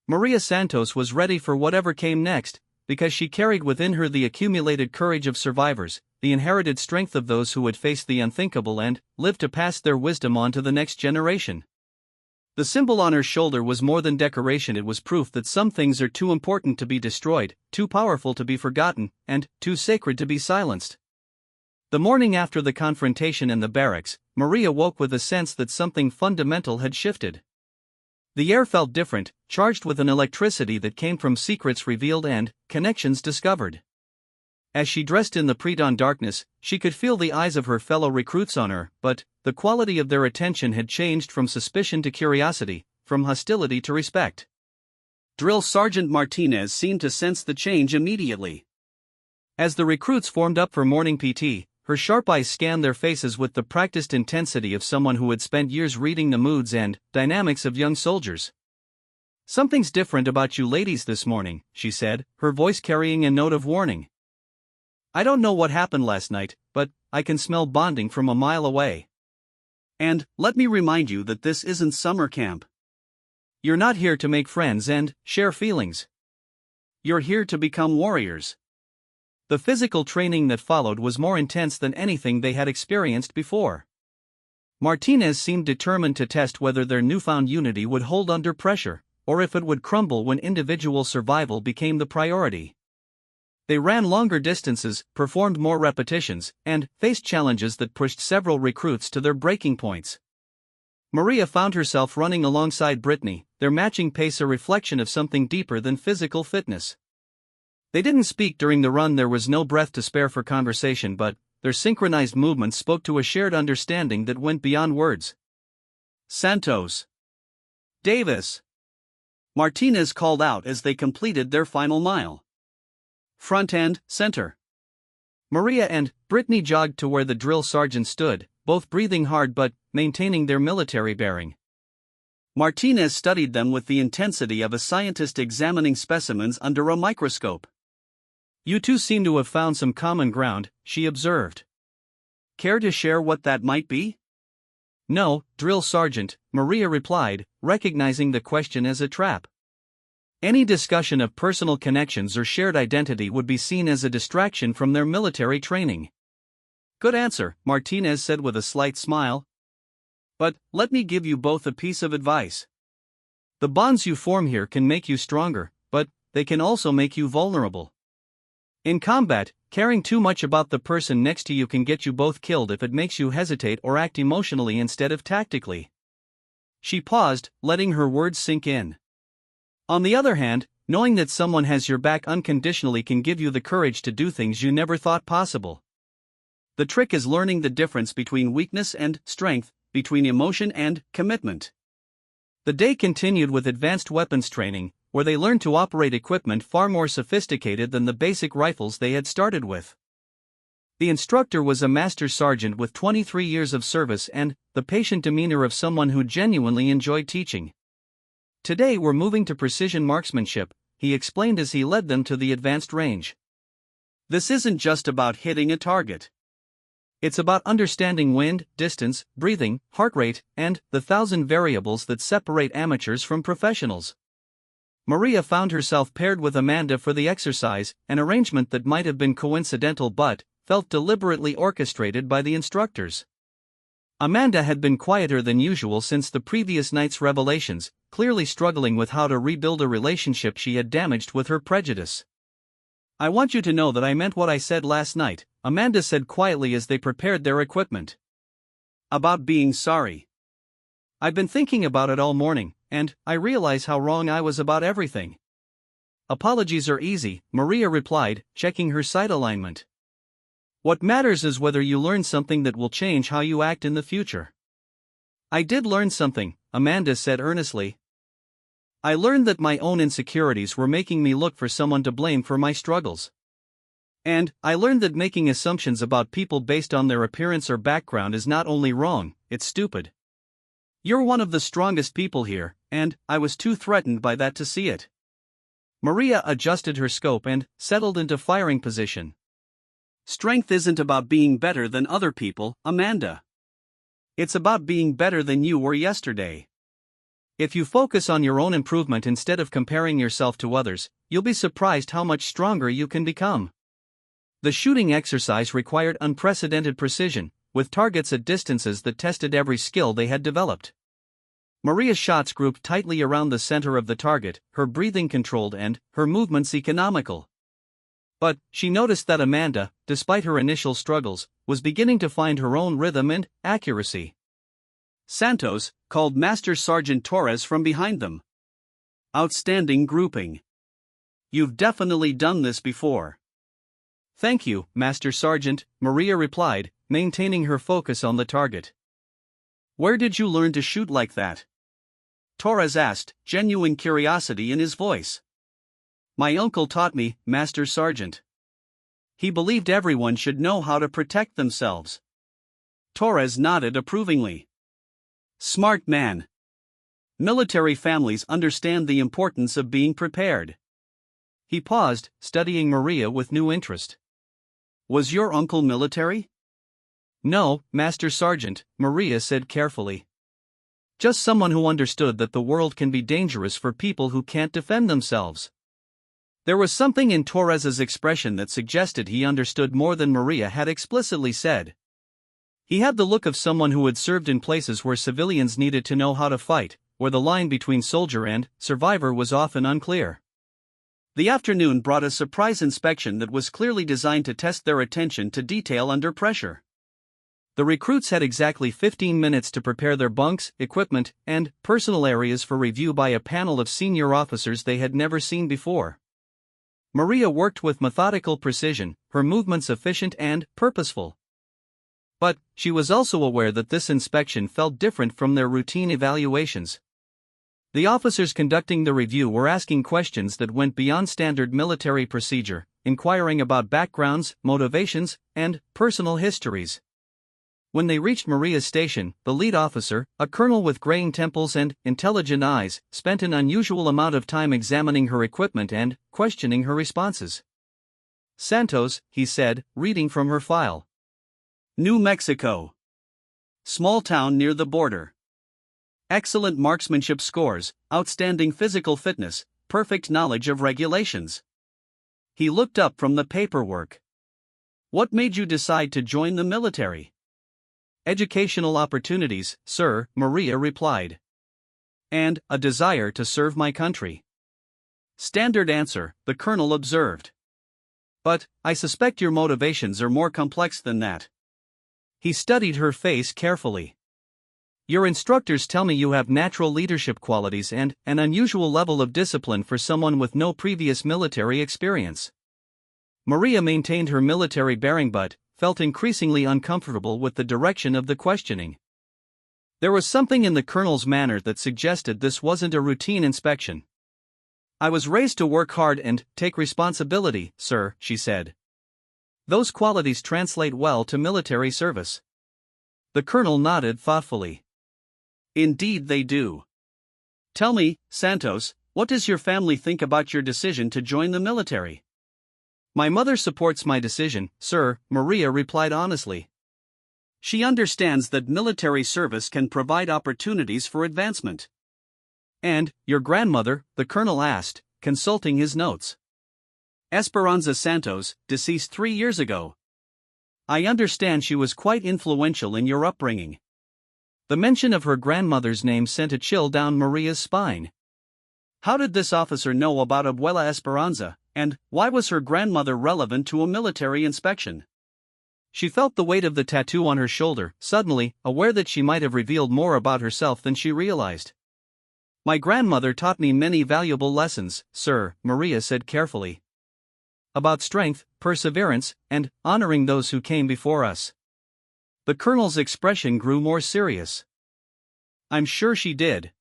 Maria Santos was ready for whatever came next, because she carried within her the accumulated courage of survivors, the inherited strength of those who would face the unthinkable and live to pass their wisdom on to the next generation. The symbol on her shoulder was more than decoration, it was proof that some things are too important to be destroyed, too powerful to be forgotten, and too sacred to be silenced. The morning after the confrontation in the barracks, Maria woke with a sense that something fundamental had shifted. The air felt different, charged with an electricity that came from secrets revealed and connections discovered. As she dressed in the pre-dawn darkness, she could feel the eyes of her fellow recruits on her, but the quality of their attention had changed from suspicion to curiosity, from hostility to respect. Drill Sergeant Martinez seemed to sense the change immediately. As the recruits formed up for morning PT, her sharp eyes scanned their faces with the practiced intensity of someone who had spent years reading the moods and dynamics of young soldiers. "Something's different about you ladies this morning," she said, her voice carrying a note of warning. "I don't know what happened last night, but I can smell bonding from a mile away. And let me remind you that this isn't summer camp. You're not here to make friends and share feelings. You're here to become warriors." The physical training that followed was more intense than anything they had experienced before. Martinez seemed determined to test whether their newfound unity would hold under pressure, or if it would crumble when individual survival became the priority. They ran longer distances, performed more repetitions, and faced challenges that pushed several recruits to their breaking points. Maria found herself running alongside Brittany, their matching pace a reflection of something deeper than physical fitness. They didn't speak during the run, there was no breath to spare for conversation, but their synchronized movements spoke to a shared understanding that went beyond words. "Santos! Davis!" Martinez called out as they completed their final mile. "Front and center." Maria and Brittany jogged to where the drill sergeant stood, both breathing hard but maintaining their military bearing. Martinez studied them with the intensity of a scientist examining specimens under a microscope. "You two seem to have found some common ground," she observed. "Care to share what that might be?" "No, drill sergeant," Maria replied, recognizing the question as a trap. Any discussion of personal connections or shared identity would be seen as a distraction from their military training. "Good answer," Martinez said with a slight smile. "But let me give you both a piece of advice. The bonds you form here can make you stronger, but they can also make you vulnerable. In combat, caring too much about the person next to you can get you both killed if it makes you hesitate or act emotionally instead of tactically." She paused, letting her words sink in. "On the other hand, knowing that someone has your back unconditionally can give you the courage to do things you never thought possible. The trick is learning the difference between weakness and strength, between emotion and commitment." The day continued with advanced weapons training, where they learned to operate equipment far more sophisticated than the basic rifles they had started with. The instructor was a master sergeant with 23 years of service and the patient demeanor of someone who genuinely enjoyed teaching. "Today we're moving to precision marksmanship," he explained as he led them to the advanced range. "This isn't just about hitting a target. It's about understanding wind, distance, breathing, heart rate, and the 1,000 variables that separate amateurs from professionals." Maria found herself paired with Amanda for the exercise, an arrangement that might have been coincidental but felt deliberately orchestrated by the instructors. Amanda had been quieter than usual since the previous night's revelations, clearly struggling with how to rebuild a relationship she had damaged with her prejudice. "I want you to know that I meant what I said last night," Amanda said quietly as they prepared their equipment. "About being sorry. I've been thinking about it all morning, and I realize how wrong I was about everything." "Apologies are easy," Maria replied, checking her sight alignment. "What matters is whether you learn something that will change how you act in the future." "I did learn something," Amanda said earnestly. "I learned that my own insecurities were making me look for someone to blame for my struggles. And I learned that making assumptions about people based on their appearance or background is not only wrong, it's stupid. You're one of the strongest people here, and I was too threatened by that to see it." Maria adjusted her scope and settled into firing position. "Strength isn't about being better than other people, Amanda. It's about being better than you were yesterday. If you focus on your own improvement instead of comparing yourself to others, you'll be surprised how much stronger you can become." The shooting exercise required unprecedented precision, with targets at distances that tested every skill they had developed. Maria's shots grouped tightly around the center of the target, her breathing controlled and her movements economical. But she noticed that Amanda, despite her initial struggles, was beginning to find her own rhythm and accuracy. Santos called Master Sergeant Torres from behind them. "Outstanding grouping. You've definitely done this before." "Thank you, Master Sergeant," Maria replied, maintaining her focus on the target. "Where did you learn to shoot like that?" Torres asked, genuine curiosity in his voice. "My uncle taught me, Master Sergeant. He believed everyone should know how to protect themselves." Torres nodded approvingly. "Smart man. Military families understand the importance of being prepared." He paused, studying Maria with new interest. "Was your uncle military?" "No, Master Sergeant," Maria said carefully. "Just someone who understood that the world can be dangerous for people who can't defend themselves." There was something in Torres's expression that suggested he understood more than Maria had explicitly said. He had the look of someone who had served in places where civilians needed to know how to fight, where the line between soldier and survivor was often unclear. The afternoon brought a surprise inspection that was clearly designed to test their attention to detail under pressure. The recruits had exactly 15 minutes to prepare their bunks, equipment, and personal areas for review by a panel of senior officers they had never seen before. Maria worked with methodical precision, her movements efficient and purposeful. But she was also aware that this inspection felt different from their routine evaluations. The officers conducting the review were asking questions that went beyond standard military procedure, inquiring about backgrounds, motivations, and personal histories. When they reached Maria's station, the lead officer, a colonel with graying temples and intelligent eyes, spent an unusual amount of time examining her equipment and questioning her responses. "Santos," he said, reading from her file. "New Mexico. Small town near the border. Excellent marksmanship scores, outstanding physical fitness, perfect knowledge of regulations." He looked up from the paperwork. "What made you decide to join the military?" "Educational opportunities, sir," Maria replied. "And a desire to serve my country." "Standard answer," the colonel observed. "But I suspect your motivations are more complex than that." He studied her face carefully. "Your instructors tell me you have natural leadership qualities and an unusual level of discipline for someone with no previous military experience." Maria maintained her military bearing but felt increasingly uncomfortable with the direction of the questioning. There was something in the colonel's manner that suggested this wasn't a routine inspection. "I was raised to work hard and take responsibility, sir," she said. "Those qualities translate well to military service." The colonel nodded thoughtfully. "Indeed they do. Tell me, Santos, what does your family think about your decision to join the military?" "My mother supports my decision, sir," Maria replied honestly. "She understands that military service can provide opportunities for advancement." "And your grandmother?" the colonel asked, consulting his notes. "Esperanza Santos, deceased 3 years ago. I understand she was quite influential in your upbringing." The mention of her grandmother's name sent a chill down Maria's spine. How did this officer know about Abuela Esperanza, and why was her grandmother relevant to a military inspection? She felt the weight of the tattoo on her shoulder, suddenly aware that she might have revealed more about herself than she realized. "My grandmother taught me many valuable lessons, sir," Maria said carefully. "About strength, perseverance, and honoring those who came before us." The colonel's expression grew more serious. "I'm sure she did.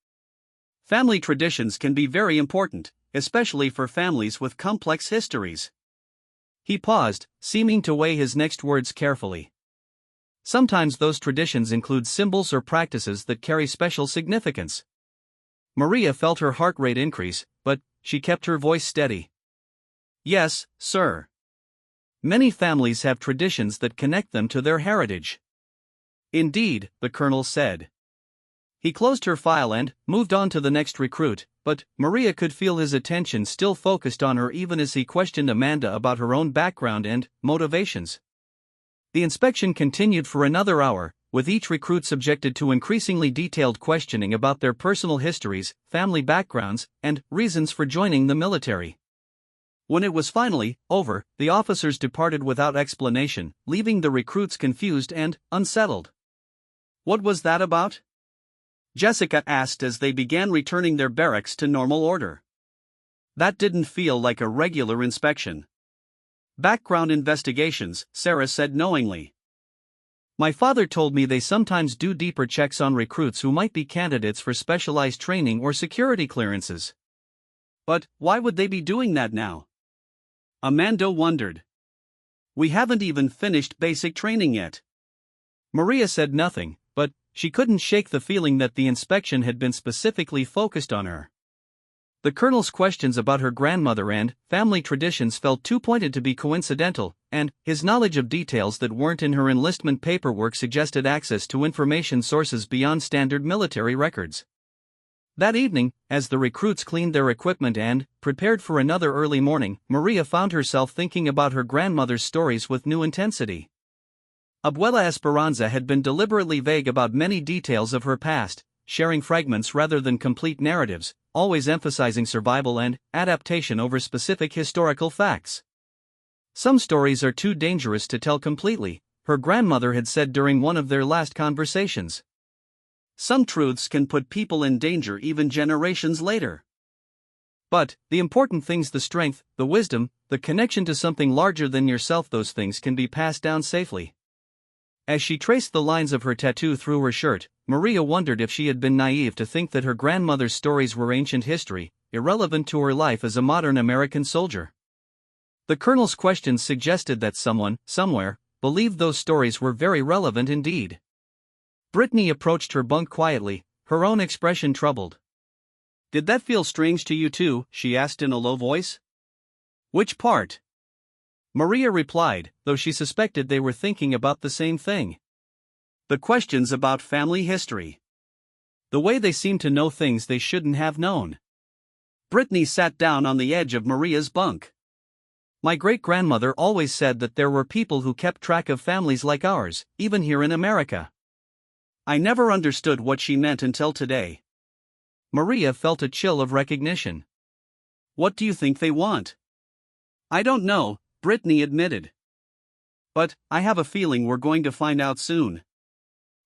Family traditions can be very important, especially for families with complex histories." He paused, seeming to weigh his next words carefully. "Sometimes those traditions include symbols or practices that carry special significance." Maria felt her heart rate increase, but she kept her voice steady. "Yes, sir. Many families have traditions that connect them to their heritage." "Indeed," the colonel said. He closed her file and moved on to the next recruit, but Maria could feel his attention still focused on her even as he questioned Amanda about her own background and motivations. The inspection continued for another hour, with each recruit subjected to increasingly detailed questioning about their personal histories, family backgrounds, and reasons for joining the military. When it was finally over, the officers departed without explanation, leaving the recruits confused and unsettled. "What was that about?" Jessica asked as they began returning their barracks to normal order. "That didn't feel like a regular inspection." "Background investigations," Sarah said knowingly. "My father told me they sometimes do deeper checks on recruits who might be candidates for specialized training or security clearances." "But why would they be doing that now?" Amanda wondered. "We haven't even finished basic training yet." Maria said nothing, but she couldn't shake the feeling that the inspection had been specifically focused on her. The colonel's questions about her grandmother and family traditions felt too pointed to be coincidental, and his knowledge of details that weren't in her enlistment paperwork suggested access to information sources beyond standard military records. That evening, as the recruits cleaned their equipment and prepared for another early morning, Maria found herself thinking about her grandmother's stories with new intensity. Abuela Esperanza had been deliberately vague about many details of her past, sharing fragments rather than complete narratives, always emphasizing survival and adaptation over specific historical facts. "Some stories are too dangerous to tell completely," her grandmother had said during one of their last conversations. "Some truths can put people in danger even generations later. But the important things, the strength, the wisdom, the connection to something larger than yourself, those things can be passed down safely." As she traced the lines of her tattoo through her shirt, Maria wondered if she had been naive to think that her grandmother's stories were ancient history, irrelevant to her life as a modern American soldier. The colonel's questions suggested that someone, somewhere, believed those stories were very relevant indeed. Brittany approached her bunk quietly, her own expression troubled. "Did that feel strange to you too?" she asked in a low voice. "Which part?" Maria replied, though she suspected they were thinking about the same thing. "The questions about family history. The way they seemed to know things they shouldn't have known." Brittany sat down on the edge of Maria's bunk. "My great-grandmother always said that there were people who kept track of families like ours, even here in America. I never understood what she meant until today." Maria felt a chill of recognition. "What do you think they want?" "I don't know," Brittany admitted. "But I have a feeling we're going to find out soon."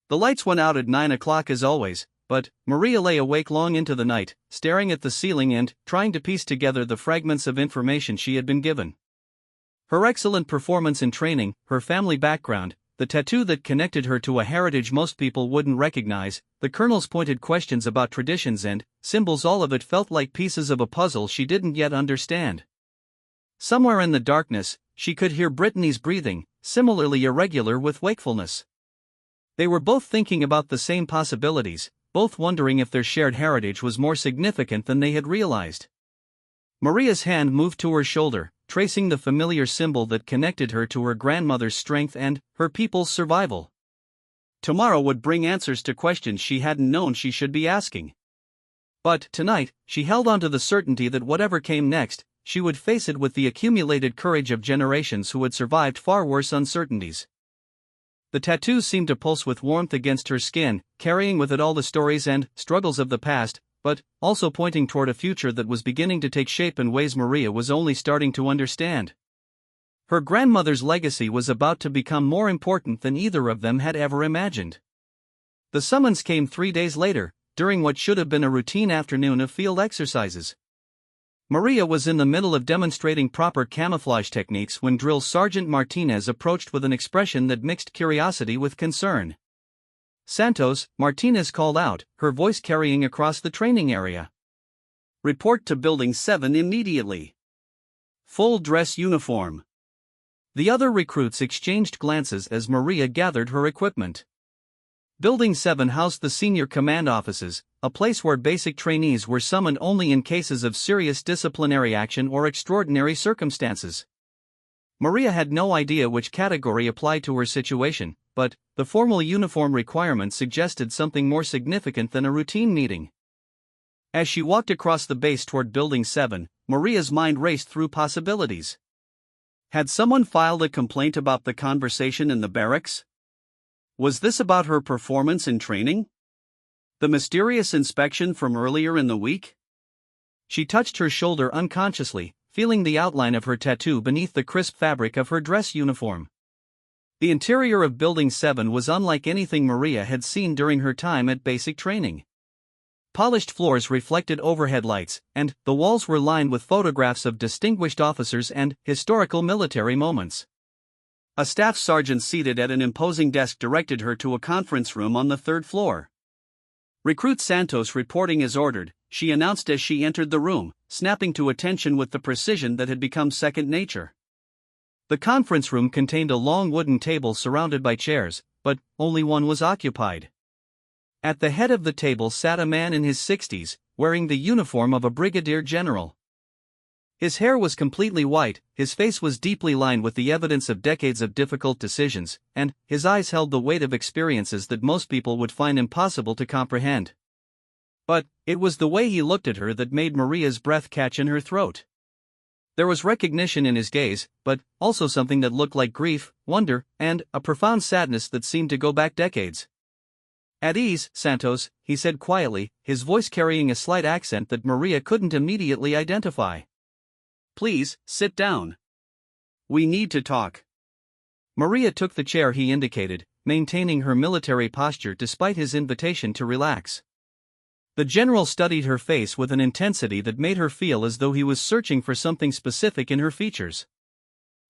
The lights went out at 9 o'clock as always, but Maria lay awake long into the night, staring at the ceiling and trying to piece together the fragments of information she had been given. Her excellent performance in training, her family background, the tattoo that connected her to a heritage most people wouldn't recognize, the colonel's pointed questions about traditions and symbols, all of it felt like pieces of a puzzle she didn't yet understand. Somewhere in the darkness, she could hear Brittany's breathing, similarly irregular with wakefulness. They were both thinking about the same possibilities, both wondering if their shared heritage was more significant than they had realized. Maria's hand moved to her shoulder, tracing the familiar symbol that connected her to her grandmother's strength and her people's survival. Tomorrow would bring answers to questions she hadn't known she should be asking. But tonight, she held on to the certainty that whatever came next, she would face it with the accumulated courage of generations who had survived far worse uncertainties. The tattoo seemed to pulse with warmth against her skin, carrying with it all the stories and struggles of the past, but also pointing toward a future that was beginning to take shape in ways Maria was only starting to understand. Her grandmother's legacy was about to become more important than either of them had ever imagined. The summons came 3 days later, during what should have been a routine afternoon of field exercises. Maria was in the middle of demonstrating proper camouflage techniques when Drill Sergeant Martinez approached with an expression that mixed curiosity with concern. "Santos," Martinez called out, her voice carrying across the training area. "Report to Building 7 immediately. Full dress uniform." The other recruits exchanged glances as Maria gathered her equipment. Building 7 housed the senior command offices, a place where basic trainees were summoned only in cases of serious disciplinary action or extraordinary circumstances. Maria had no idea which category applied to her situation, but the formal uniform requirement suggested something more significant than a routine meeting. As she walked across the base toward Building 7, Maria's mind raced through possibilities. Had someone filed a complaint about the conversation in the barracks? Was this about her performance in training? The mysterious inspection from earlier in the week? She touched her shoulder unconsciously, feeling the outline of her tattoo beneath the crisp fabric of her dress uniform. The interior of Building 7 was unlike anything Maria had seen during her time at basic training. Polished floors reflected overhead lights, and the walls were lined with photographs of distinguished officers and historical military moments. A staff sergeant seated at an imposing desk directed her to a conference room on the third floor. "Recruit Santos reporting as ordered," she announced as she entered the room, snapping to attention with the precision that had become second nature. The conference room contained a long wooden table surrounded by chairs, but only one was occupied. At the head of the table sat a man in his 60s, wearing the uniform of a brigadier general. His hair was completely white, his face was deeply lined with the evidence of decades of difficult decisions, and his eyes held the weight of experiences that most people would find impossible to comprehend. But it was the way he looked at her that made Maria's breath catch in her throat. There was recognition in his gaze, but also something that looked like grief, wonder, and a profound sadness that seemed to go back decades. "At ease, Santos," he said quietly, his voice carrying a slight accent that Maria couldn't immediately identify. "Please, sit down. We need to talk." Maria took the chair he indicated, maintaining her military posture despite his invitation to relax. The general studied her face with an intensity that made her feel as though he was searching for something specific in her features.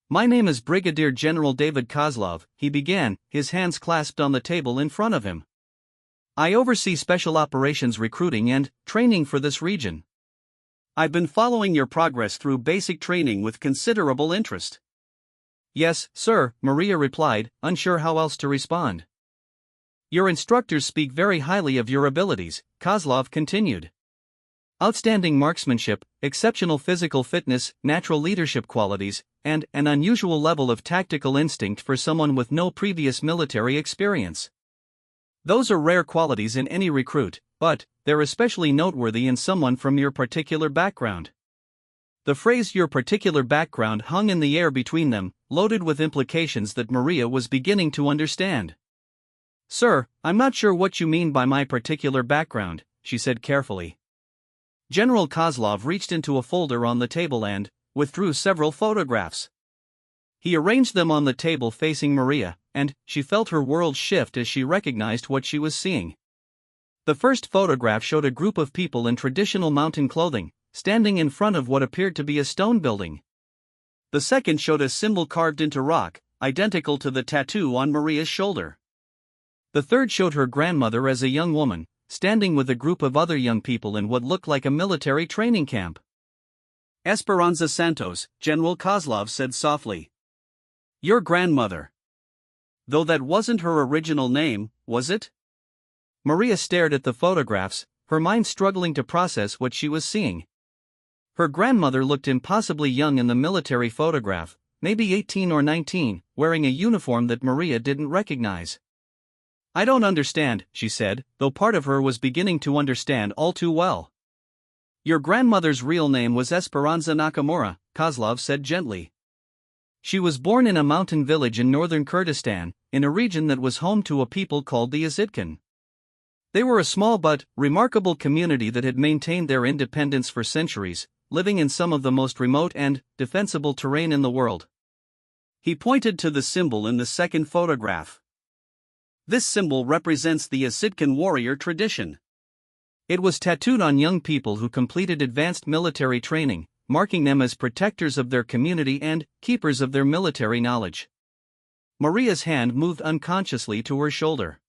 "My name is Brigadier General David Kozlov," he began, his hands clasped on the table in front of him. "I oversee special operations recruiting and training for this region. I've been following your progress through basic training with considerable interest." "Yes, sir," Maria replied, unsure how else to respond. "Your instructors speak very highly of your abilities," Kozlov continued. "Outstanding marksmanship, exceptional physical fitness, natural leadership qualities, and an unusual level of tactical instinct for someone with no previous military experience. Those are rare qualities in any recruit, but they're especially noteworthy in someone from your particular background." The phrase "your particular background" hung in the air between them, loaded with implications that Maria was beginning to understand. "Sir, I'm not sure what you mean by my particular background," she said carefully. General Kozlov reached into a folder on the table and withdrew several photographs. He arranged them on the table facing Maria, and she felt her world shift as she recognized what she was seeing. The first photograph showed a group of people in traditional mountain clothing, standing in front of what appeared to be a stone building. The second showed a symbol carved into rock, identical to the tattoo on Maria's shoulder. The third showed her grandmother as a young woman, standing with a group of other young people in what looked like a military training camp. "Esperanza Santos," General Kozlov said softly. "Your grandmother. Though that wasn't her original name, was it?" Maria stared at the photographs, her mind struggling to process what she was seeing. Her grandmother looked impossibly young in the military photograph, maybe 18 or 19, wearing a uniform that Maria didn't recognize. "I don't understand," she said, though part of her was beginning to understand all too well. "Your grandmother's real name was Esperanza Nakamura," Kozlov said gently. "She was born in a mountain village in northern Kurdistan, in a region that was home to a people called the Yazidkan. They were a small but remarkable community that had maintained their independence for centuries, living in some of the most remote and defensible terrain in the world." He pointed to the symbol in the second photograph. "This symbol represents the Yazidkan warrior tradition. It was tattooed on young people who completed advanced military training, marking them as protectors of their community and keepers of their military knowledge." Maria's hand moved unconsciously to her shoulder.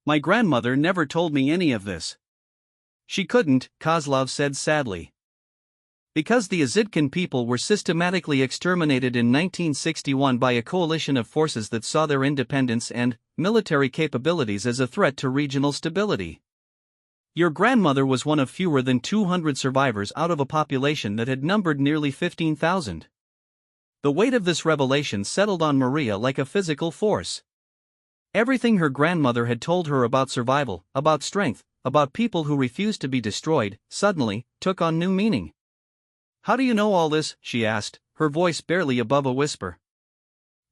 "My grandmother never told me any of this." "She couldn't," Kozlov said sadly. "Because the Yazidkan people were systematically exterminated in 1961 by a coalition of forces that saw their independence and military capabilities as a threat to regional stability. Your grandmother was one of fewer than 200 survivors out of a population that had numbered nearly 15,000. The weight of this revelation settled on Maria like a physical force. Everything her grandmother had told her about survival, about strength, about people who refused to be destroyed, suddenly took on new meaning. "How do you know all this?" she asked, her voice barely above a whisper.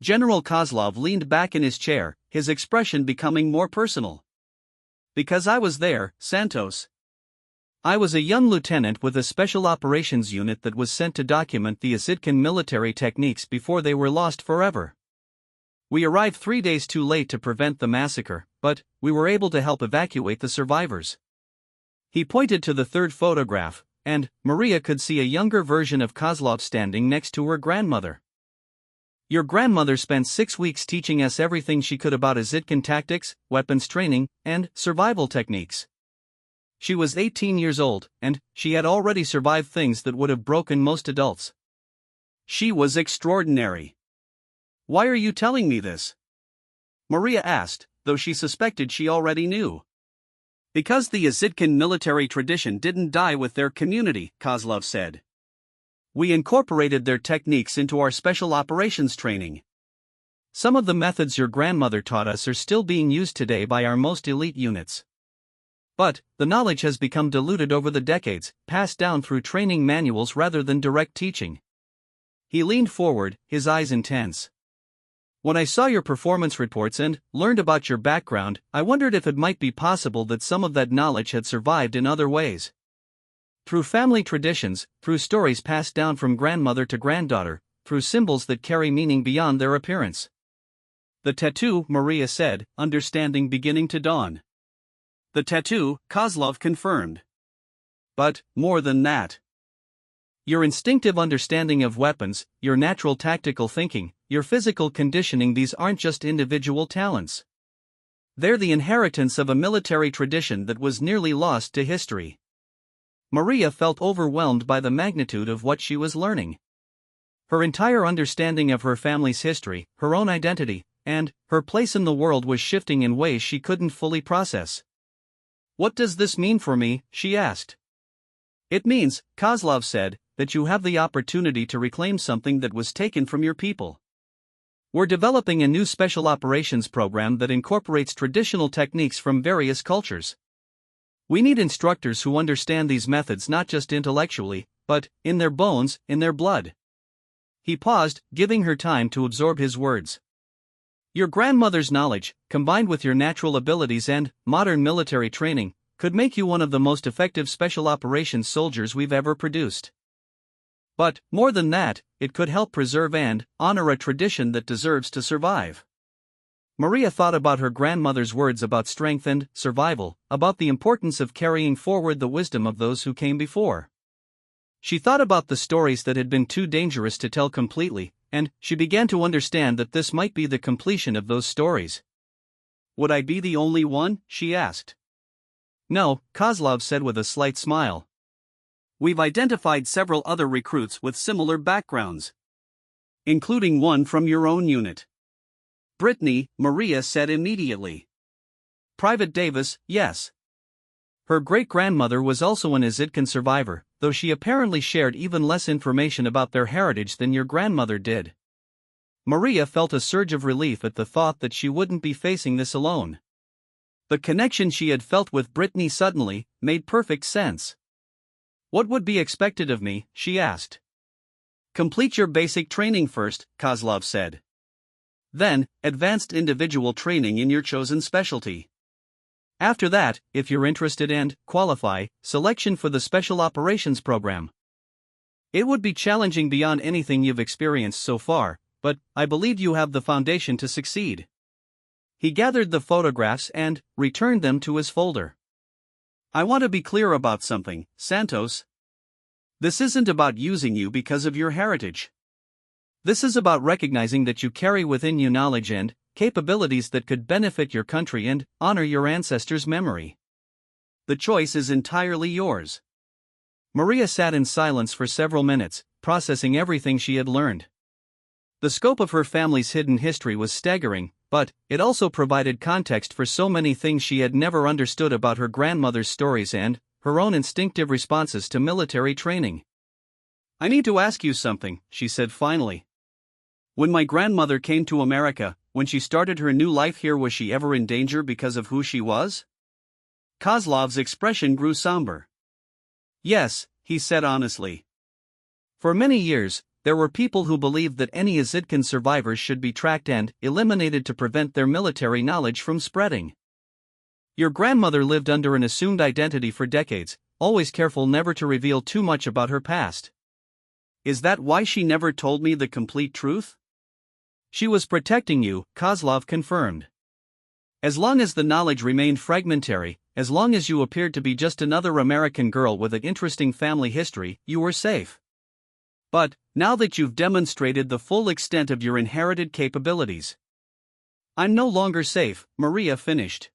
General Kozlov leaned back in his chair, his expression becoming more personal. "Because I was there, Santos. I was a young lieutenant with a special operations unit that was sent to document the Azitkan military techniques before they were lost forever. We arrived 3 days too late to prevent the massacre, but we were able to help evacuate the survivors." He pointed to the third photograph, and Maria could see a younger version of Kozlov standing next to her grandmother. "Your grandmother spent 6 weeks teaching us everything she could about Azitkan tactics, weapons training, and survival techniques. She was 18 years old, and she had already survived things that would have broken most adults. She was extraordinary. Why are you telling me this?" Maria asked, though she suspected she already knew. "Because the Azitkan military tradition didn't die with their community," Kozlov said. "We incorporated their techniques into our special operations training. Some of the methods your grandmother taught us are still being used today by our most elite units. But the knowledge has become diluted over the decades, passed down through training manuals rather than direct teaching." He leaned forward, his eyes intense. "When I saw your performance reports and learned about your background, I wondered if it might be possible that some of that knowledge had survived in other ways. Through family traditions, through stories passed down from grandmother to granddaughter, through symbols that carry meaning beyond their appearance." "The tattoo," Maria said, understanding beginning to dawn. "The tattoo," Kozlov confirmed. "But more than that. Your instinctive understanding of weapons, your natural tactical thinking, your physical conditioning, these aren't just individual talents. They're the inheritance of a military tradition that was nearly lost to history." Maria felt overwhelmed by the magnitude of what she was learning. Her entire understanding of her family's history, her own identity, and her place in the world was shifting in ways she couldn't fully process. "What does this mean for me?" she asked. "It means," Kozlov said, "that you have the opportunity to reclaim something that was taken from your people. We're developing a new special operations program that incorporates traditional techniques from various cultures. We need instructors who understand these methods not just intellectually, but in their bones, in their blood." He paused, giving her time to absorb his words. "Your grandmother's knowledge, combined with your natural abilities and modern military training, could make you one of the most effective special operations soldiers we've ever produced. But, more than that, it could help preserve and honor a tradition that deserves to survive." Maria thought about her grandmother's words about strength and survival, about the importance of carrying forward the wisdom of those who came before. She thought about the stories that had been too dangerous to tell completely, and she began to understand that this might be the completion of those stories. "Would I be the only one?" she asked. "No," Kozlov said with a slight smile. "We've identified several other recruits with similar backgrounds, including one from your own unit." "Brittany," Maria said immediately. "Private Davis, yes." Her great-grandmother was also an Azitkan survivor, though she apparently shared even less information about their heritage than your grandmother did. Maria felt a surge of relief at the thought that she wouldn't be facing this alone. The connection she had felt with Brittany suddenly made perfect sense. "What would be expected of me?" she asked. "Complete your basic training first," Kozlov said. "Then, advanced individual training in your chosen specialty. After that, if you're interested and qualify, selection for the Special Operations Program. It would be challenging beyond anything you've experienced so far, but I believe you have the foundation to succeed." He gathered the photographs and returned them to his folder. "I want to be clear about something, Santos. This isn't about using you because of your heritage. This is about recognizing that you carry within you knowledge and capabilities that could benefit your country and honor your ancestors' memory. The choice is entirely yours." Maria sat in silence for several minutes, processing everything she had learned. The scope of her family's hidden history was staggering, but it also provided context for so many things she had never understood about her grandmother's stories and her own instinctive responses to military training. "I need to ask you something," she said finally. "When my grandmother came to America, when she started her new life here, was she ever in danger because of who she was? Kozlov's expression grew somber. Yes, he said honestly. For many years, there were people who believed that any Azidkin survivors should be tracked and eliminated to prevent their military knowledge from spreading. Your grandmother lived under an assumed identity for decades, always careful never to reveal too much about her past. Is that why she never told me the complete truth? She was protecting you, Kozlov confirmed. As long as the knowledge remained fragmentary, as long as you appeared to be just another American girl with an interesting family history, you were safe. But, now that you've demonstrated the full extent of your inherited capabilities, I'm no longer safe, Maria finished.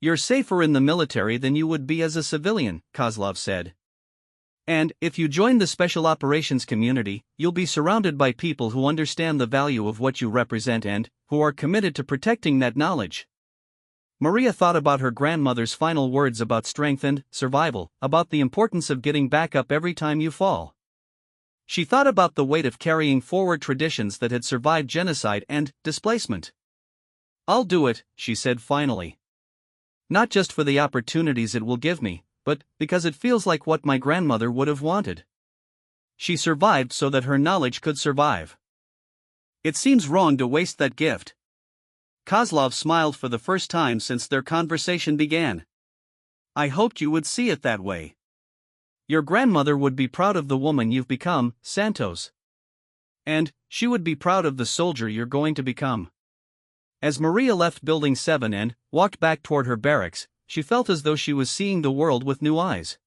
You're safer in the military than you would be as a civilian, Kozlov said. And, if you join the special operations community, you'll be surrounded by people who understand the value of what you represent and who are committed to protecting that knowledge. Maria thought about her grandmother's final words about strength and survival, about the importance of getting back up every time you fall. She thought about the weight of carrying forward traditions that had survived genocide and displacement. I'll do it, she said finally. Not just for the opportunities it will give me, but because it feels like what my grandmother would have wanted. She survived so that her knowledge could survive. It seems wrong to waste that gift. Kozlov smiled for the first time since their conversation began. I hoped you would see it that way. Your grandmother would be proud of the woman you've become, Santos. And she would be proud of the soldier you're going to become. As Maria left Building 7 and walked back toward her barracks, she felt as though she was seeing the world with new eyes.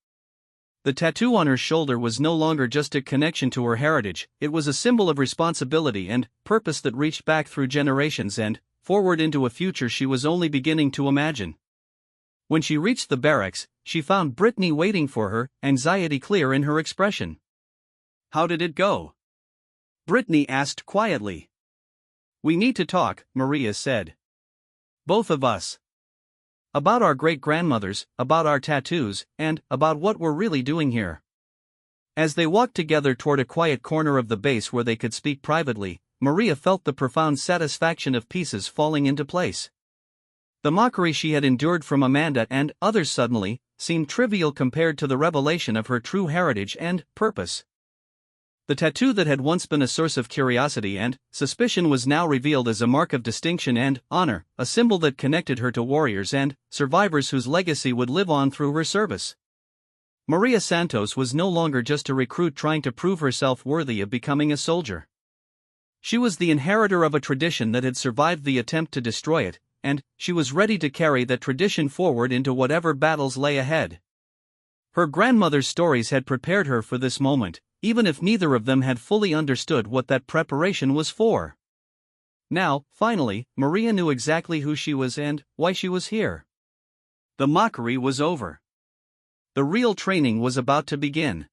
The tattoo on her shoulder was no longer just a connection to her heritage, it was a symbol of responsibility and purpose that reached back through generations and forward into a future she was only beginning to imagine. When she reached the barracks, she found Brittany waiting for her, anxiety clear in her expression. How did it go? Brittany asked quietly. We need to talk, Maria said. Both of us. About our great-grandmothers, about our tattoos, and about what we're really doing here. As they walked together toward a quiet corner of the base where they could speak privately, Maria felt the profound satisfaction of pieces falling into place. The mockery she had endured from Amanda and others suddenly seemed trivial compared to the revelation of her true heritage and purpose. The tattoo that had once been a source of curiosity and suspicion was now revealed as a mark of distinction and honor, a symbol that connected her to warriors and survivors whose legacy would live on through her service. Maria Santos was no longer just a recruit trying to prove herself worthy of becoming a soldier. She was the inheritor of a tradition that had survived the attempt to destroy it, and she was ready to carry that tradition forward into whatever battles lay ahead. Her grandmother's stories had prepared her for this moment, even if neither of them had fully understood what that preparation was for. Now, finally, Maria knew exactly who she was and why she was here. The mockery was over. The real training was about to begin.